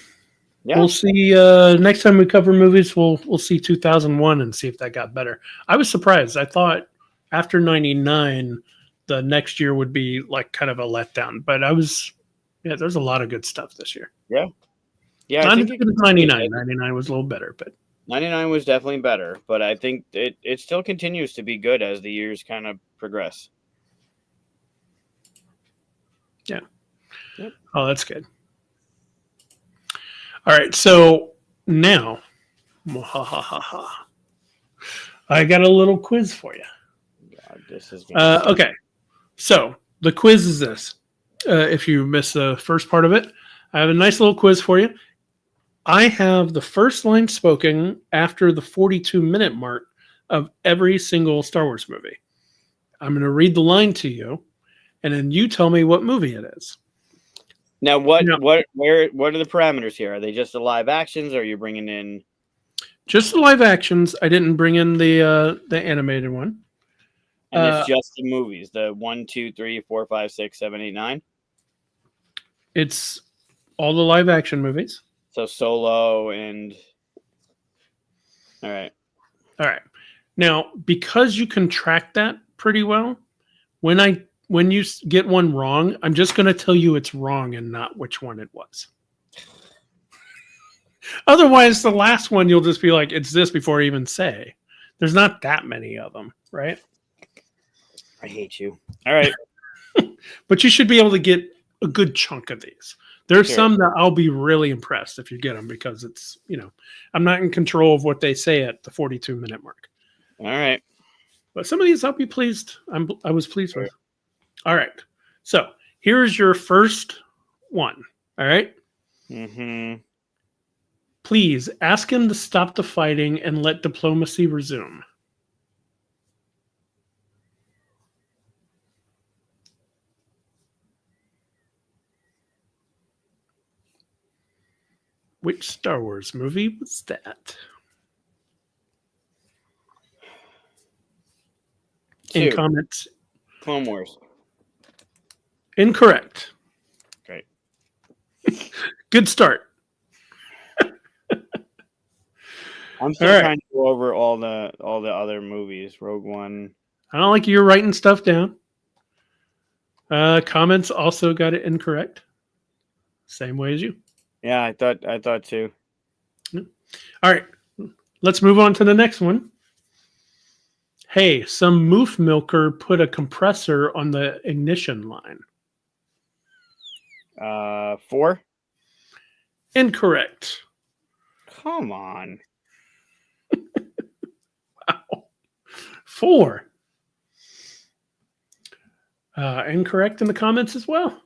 Yeah. We'll see. Next time we cover movies, we'll see 2001 and see if that got better. I was surprised. I thought after 99, the next year would be like kind of a letdown. But there's a lot of good stuff this year. Yeah. Yeah, I think it was 99. 99 was a little better, but 99 was definitely better. But I think it still continues to be good as the years kind of progress. Yeah. Yep. Oh, that's good. All right. So now, I got a little quiz for you. God, this is gonna Okay. So the quiz is this. If you missed the first part of it, I have a nice little quiz for you. I have the first line spoken after the 42-minute mark of every single Star Wars movie. I'm going to read the line to you, and then you tell me what movie it is. Now, what Yeah. what are the parameters here? Are they just the live actions, or are you bringing in? Just the live actions. I didn't bring in the animated one. And it's just the movies, the 1, 2, 3, 4, 5, 6, 7, 8, 9. It's all the live action movies. So Solo and all right. All right. Now, because you can track that pretty well, when you get one wrong, I'm just going to tell you it's wrong and not which one it was. Otherwise, the last one you'll just be like, it's this before I even say. There's not that many of them, right? I hate you. All right. But you should be able to get a good chunk of these. There's Sure. some that I'll be really impressed if you get them because it's, I'm not in control of what they say at the 42-minute mark. All right. But some of these I'll be pleased. I was pleased with. All right. So here's your first one. All right. Mm-hmm. Please ask him to stop the fighting and let diplomacy resume. Which Star Wars movie was that? In Two. comments. Clone Wars. Incorrect. Great. Good start. I'm still All right. trying to go over all the other movies. Rogue One. I don't like you're writing stuff down. Comments also got it incorrect. Same way as you. Yeah, I thought too. All right. Let's move on to the next one. Hey, some moof milker put a compressor on the ignition line. 4. Incorrect. Come on. Wow. 4. Incorrect in the comments as well.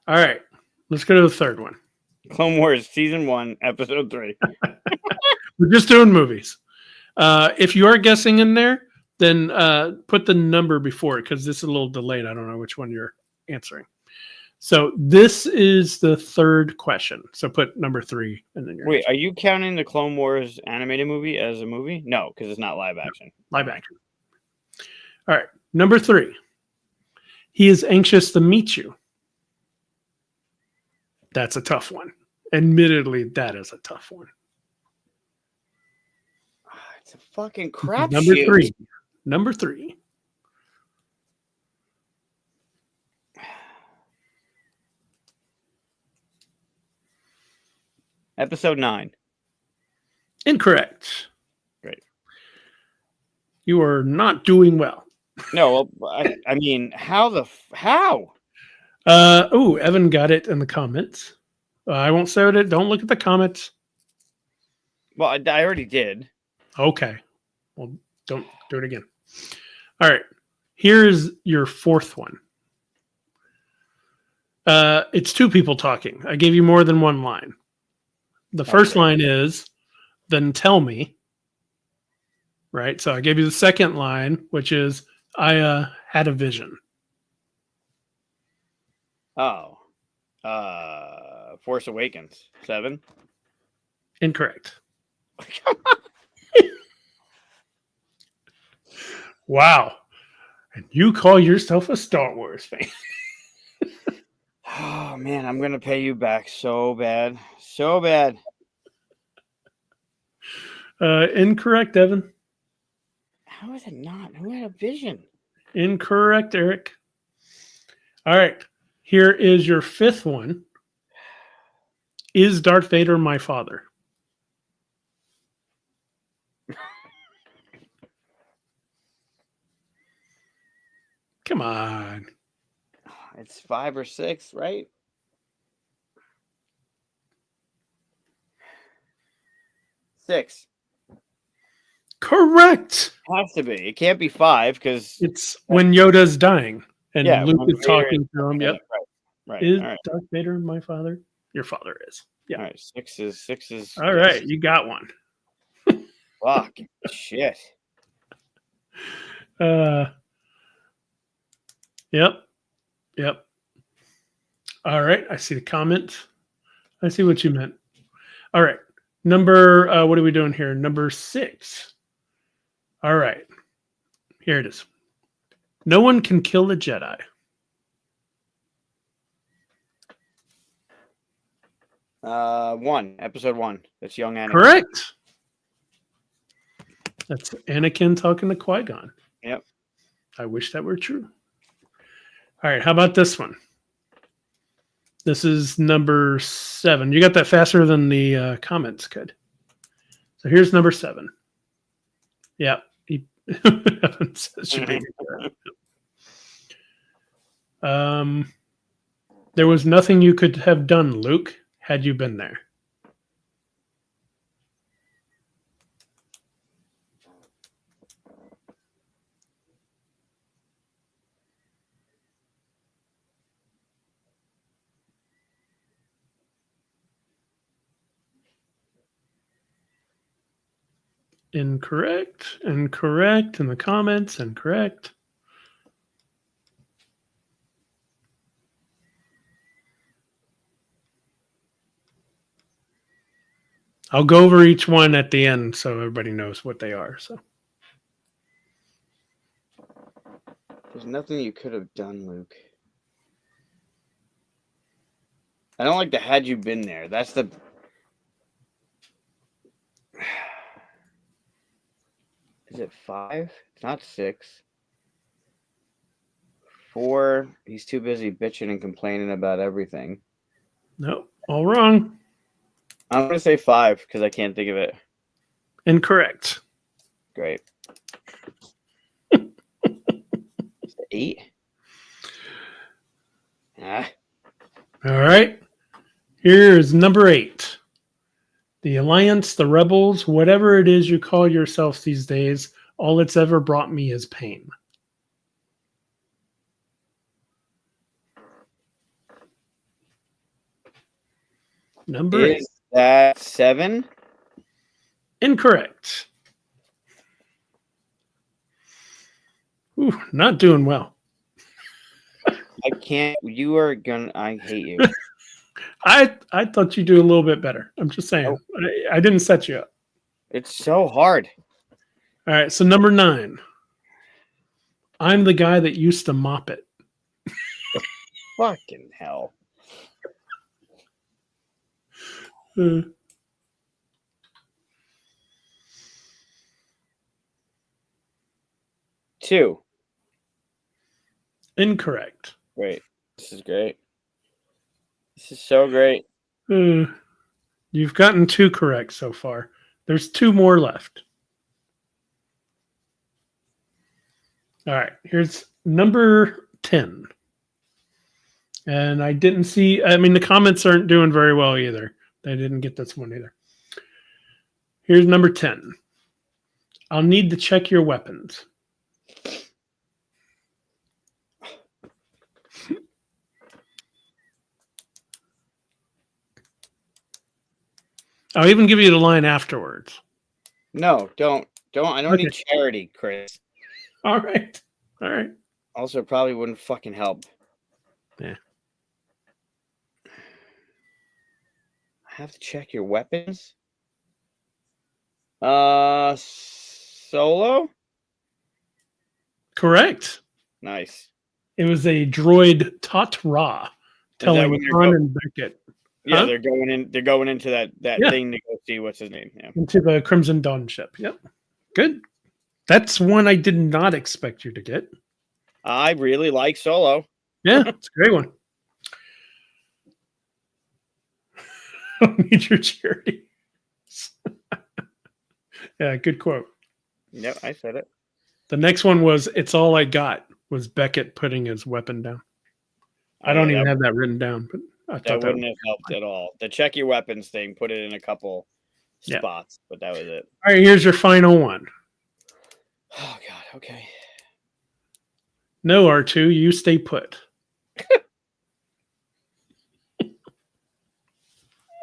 All right. Let's go to the third one. Clone Wars Season 1, Episode 3. We're just doing movies. If you are guessing in there, then put the number before it because this is a little delayed. I don't know which one you're answering. So this is the third question. So put number 3 and then you're Wait, are you counting the Clone Wars animated movie as a movie? No, because it's not live action. live action. All right. Number 3. He is anxious to meet you. That's a tough one. Admittedly, that is a tough one. It's a fucking crap Number shoot. 3. Number 3. Episode 9. Incorrect. Great. You are not doing well. No, well, I mean, how? Evan got it in the comments. I won't say it. Don't look at the comments. Well, I already did. Okay. Well, don't do it again. All right. Here's your fourth one. It's 2 people talking. I gave you more than one line. The first line is, then tell me. Right? So I gave you the second line, which is, I had a vision. Oh. Force Awakens. 7. Incorrect. Wow. And you call yourself a Star Wars fan. Oh, man, I'm going to pay you back so bad. So bad. Incorrect, Evan. How is it not? Who had a vision? Incorrect, Eric. All right. Here is your fifth one. Is Darth Vader my father? Come on. It's 5 or 6, right? 6. Correct. Has to be. It can't be 5 because It's when Yoda's dying and Luke when is Vader talking to him. Yep. Right. Is All right. Darth Vader my father? Your father is. Yeah. All right. 6 is. All right. You got one. Fuck. Shit. Yep. All right. I see the comment. I see what you meant. All right. Number, what are we doing here? Number 6. All right. Here it is. No one can kill the Jedi. 1. Episode 1. That's young Anakin. Correct. That's Anakin talking to Qui-Gon. Yep. I wish that were true. All right. How about this one? This is number 7. You got that faster than the comments could. So here's number 7. Yeah. Evan says your baby. There was nothing you could have done, Luke, had you been there. Incorrect in the comments. Incorrect. I'll go over each one at the end so everybody knows what they are. So there's nothing you could have done, Luke. I don't like the had you been there. That's the. Is it 5? It's not 6. 4. He's too busy bitching and complaining about everything. Nope, all wrong. I'm gonna say 5 because I can't think of it. Incorrect. Great. 8. Ah. All right. Here's number 8. The Alliance, the Rebels, whatever it is you call yourselves these days, all it's ever brought me is pain. Number 8. Is that 7? Incorrect. Ooh, not doing well. I can't. You are gonna. I hate you. I thought you'd do a little bit better. I'm just saying. Oh. I didn't set you up. It's so hard. All right, so number 9. I'm the guy that used to mop it. Fucking hell. Uh, Two. Incorrect. Great. This is great. This is so great. You've gotten 2 correct so far. There's 2 more left. All right, here's number 10. And I didn't see, I mean, the comments aren't doing very well either. They didn't get this one either. Here's number 10. I'll need to check your weapons. I'll even give you the line afterwards. No, don't. I don't Okay. need charity, Chris. All right. Also, probably wouldn't fucking help. Yeah. I have to check your weapons. Solo? Correct. Nice. It was a droid Tot Ra telling when they're Han and Beckett Yeah, Huh? they're going in. They're going into that Yeah. thing to go see what's his name. Yeah. into the Crimson Dawn ship. Yep. Good. That's one I did not expect you to get. I really like Solo. Yeah, it's a great one. Don't need your charity. Yeah, good quote. Yep, I said it. The next one was "It's all I got." Was Beckett putting his weapon down? I don't even have that written down, but I That thought wouldn't have helped at all. The check your weapons thing, put it in a couple Yeah. spots, but that was it. All right, here's your final one. Oh God. Okay. No, R2, you stay put.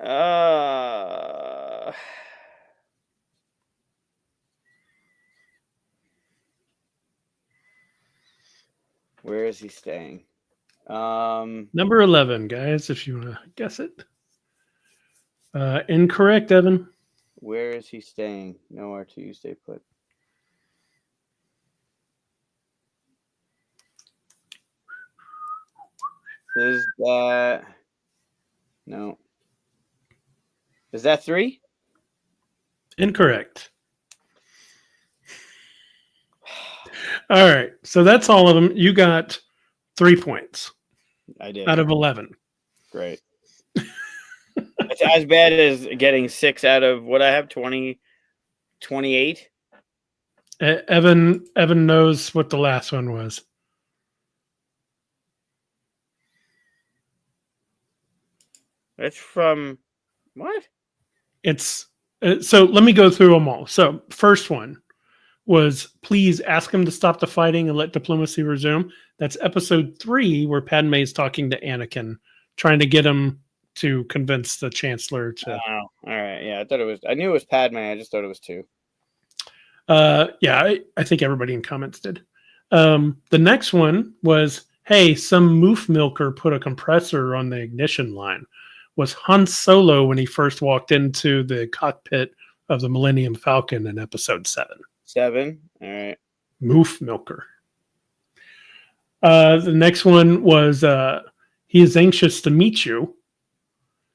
Uh, where is he staying? Number 11, guys, if you want to guess it. Incorrect, Evan. Where is he staying? No, R2, you stay put. Is that no? Is that 3? Incorrect. All right, so that's all of them. You got 3 points I did. out of 11. Great. It's as bad as getting 6 out of what I have, 20, 28. Evan knows what the last one was. That's from what? It's so let me go through them all. So first one was please ask him to stop the fighting and let diplomacy resume. That's episode 3 where Padme is talking to Anakin, trying to get him to convince the Chancellor to. Oh, all right. Yeah, I knew it was Padme. I just thought it was 2. Yeah, I think everybody in comments did. The next one was, hey, some moof milker put a compressor on the ignition line. Was Han Solo when he first walked into the cockpit of the Millennium Falcon in episode 7. 7. All right. Moof milker. The next one was he is anxious to meet you.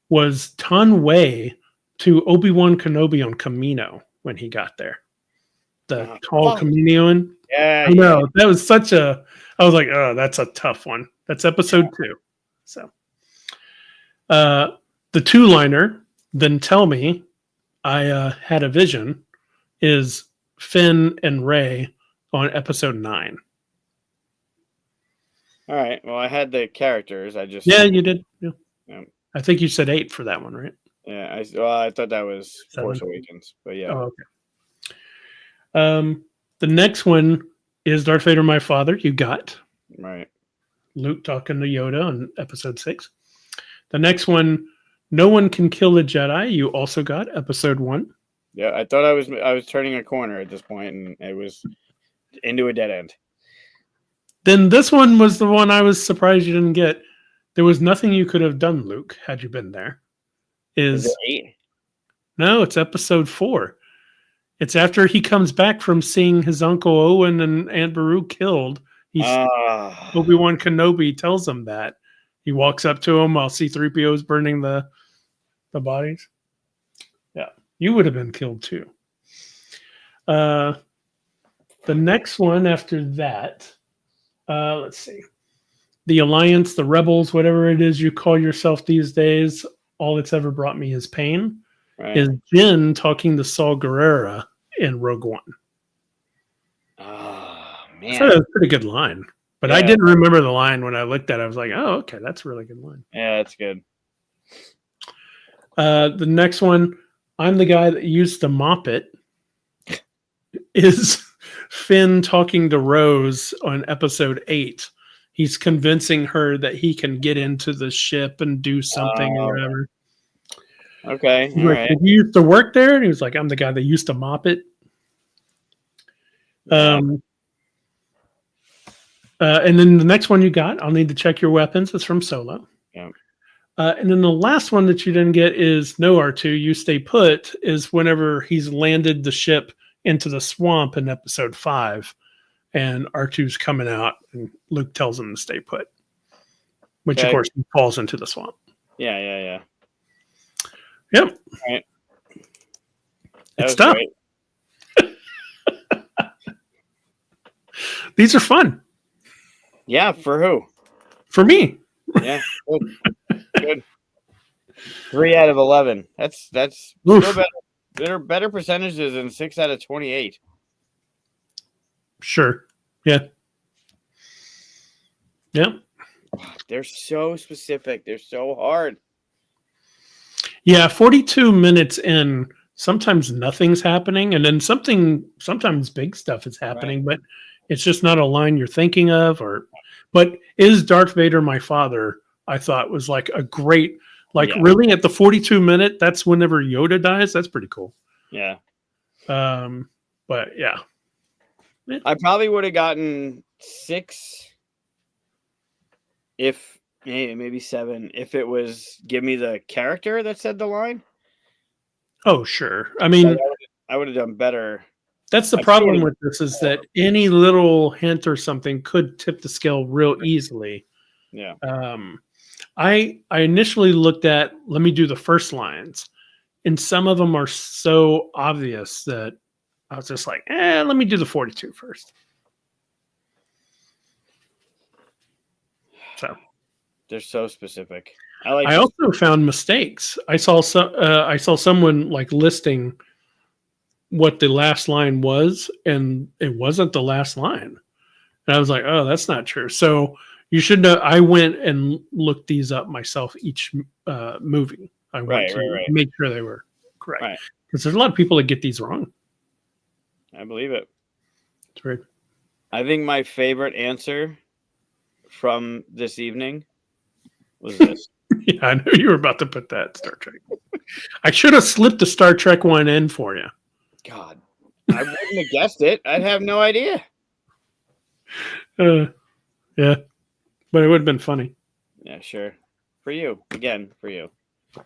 Was Tan Wei to Obi-Wan Kenobi on Camino when he got there. The tall Caminoan. Yeah. I know. That was such a. I was like, oh, that's a tough one. That's episode 2. So, the 2-liner, then tell me, I had a vision, is Finn and Rey on episode 9. All right. Well, I had the characters. Yeah, you did. Yeah. Yeah. I think you said 8 for that one, right? Yeah. I thought that was 7. Force Awakens, but yeah. Oh, okay. The next one is Darth Vader, my father. You got Right. Luke talking to Yoda on episode 6. The next one, no one can kill a Jedi. You also got episode 1. Yeah, I thought I was turning a corner at this point, and it was into a dead end. Then this one was the one I was surprised you didn't get. There was nothing you could have done, Luke, had you been there. Is it 8? No, it's episode 4. It's after he comes back from seeing his Uncle Owen and Aunt Beru killed. Obi-Wan Kenobi tells him that. He walks up to him while C-3PO is burning the bodies. Yeah, you would have been killed too. The next one after that, let's see. The Alliance, the Rebels, whatever it is you call yourself these days, all that's ever brought me is pain. Right. Is Jin talking to Saw Gerrera in Rogue One. Oh, I man. thought it was a pretty good line. But I didn't remember the line when I looked at it. I was like, oh, okay, that's a really good line. Yeah, that's good. The next one, I'm the guy that used to mop it, is Finn talking to Rose on episode 8. He's convincing her that he can get into the ship and do something or whatever. Okay. All Like, right. did you used to work there? And he was like, I'm the guy that used to mop it. And then the next one you got, I'll need to check your weapons. It's from Solo. Yeah. And then the last one that you didn't get is no, R2, you stay put, is whenever he's landed the ship into the swamp in episode 5. And R2's coming out and Luke tells him to stay put. Which, of course, he falls into the swamp. Yeah. Yep. All right. It's tough. These are fun. Yeah, for who? For me. Yeah, good. 3 out of 11. That's still better. There are better percentages than 6 out of 28. Sure. Yeah. Yeah. They're so specific. They're so hard. Yeah, 42 minutes in, sometimes nothing's happening, and then sometimes big stuff is happening, but it's just not a line you're thinking of. But is Darth Vader my father? I thought was like a great, like really at the 42-minute. That's whenever Yoda dies. That's pretty cool. Yeah. But yeah, I probably would have gotten 6, if maybe 7, if it was give me the character that said the line. Oh, sure. I mean, I would have done better. That's the problem with this, is that any little hint or something could tip the scale real easily. Yeah. I initially looked at, let me do the first lines, and some of them are so obvious that I was just like, let me do the 42 first. So they're so specific. I also found mistakes. I saw someone like listing what the last line was, and it wasn't the last line. And I was like, oh, that's not true. So you should know. I went and looked these up myself. Each movie, I went to make sure they were correct, because there's a lot of people that get these wrong. I believe it. It's weird. I think my favorite answer from this evening was this. Yeah, I knew you were about to put that Star Trek. I should have slipped the Star Trek one in for you. God, I wouldn't have guessed it. I'd have no idea. Yeah, but it would have been funny. Yeah, sure. For you. Again, for you.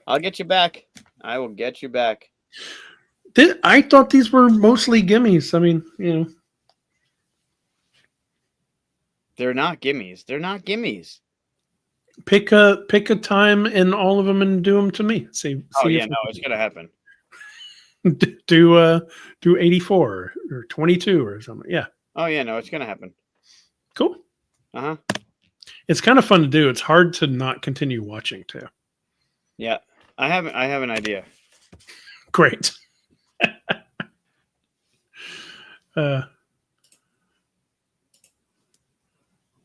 I'll get you back. I will get you back. I thought these were mostly gimmies. I mean, you know. They're not gimmies. They're not gimmies. Pick a time in all of them and do them to me. See it's gonna happen. Do 84 or 22 or something. Yeah. Oh yeah, no, it's gonna happen. Cool. Uh-huh. It's kind of fun to do. It's hard to not continue watching too. Yeah. I have an idea. Great.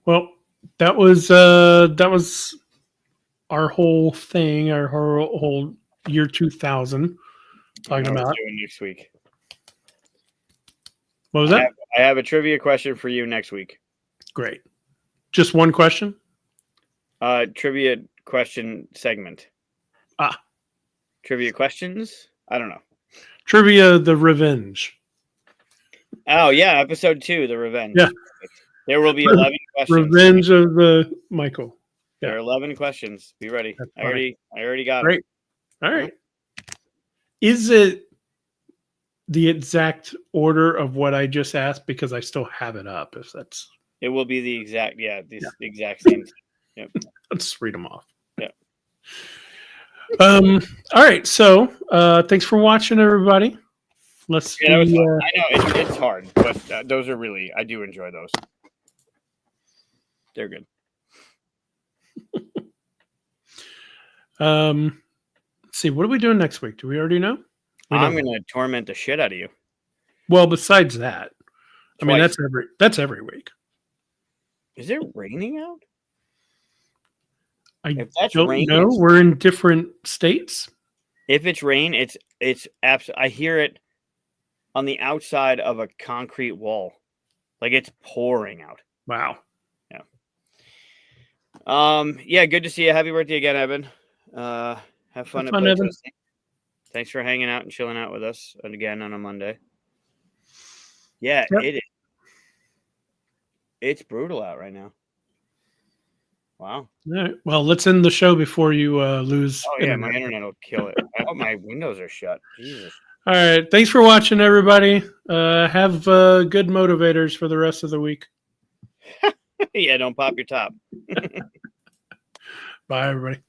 Well, that was our whole thing, our whole year 2000 talking about next week. What was that? I have a trivia question for you next week. Great. Just one question? Trivia question segment. Trivia questions? I don't know. Trivia the Revenge. Oh yeah, episode 2, the Revenge. Yeah. There will be 11 questions. Revenge of the Michael. Yeah. There are 11 questions. Be ready. I already got it. Great. All right. Is it the exact order of what I just asked? Because I still have it up. If that's. It will be the exact. Yeah, the exact same. Yep. Let's read them off. Yeah. All right. So, thanks for watching, everybody. Let's. I know it's hard, but those are really. I do enjoy those. They're good. Let's see. What are we doing next week? Do we already know? I'm going to torment the shit out of you. Well, besides that, I mean that's every week. Is it raining out? I don't know. We're in different states. If it's rain, it's absolutely. I hear it on the outside of a concrete wall, like it's pouring out. Wow. Yeah. Yeah. Good to see you. Happy birthday again, Evan. Have fun, Evan. Thanks for hanging out and chilling out with us again on a Monday. Yeah, yep. It is. It's brutal out right now. Wow. All right. Well, let's end the show before you lose. Oh, yeah, my internet will kill it. I hope my windows are shut. Jesus. All right. Thanks for watching, everybody. Have good motivators for the rest of the week. Yeah, don't pop your top. Bye, everybody.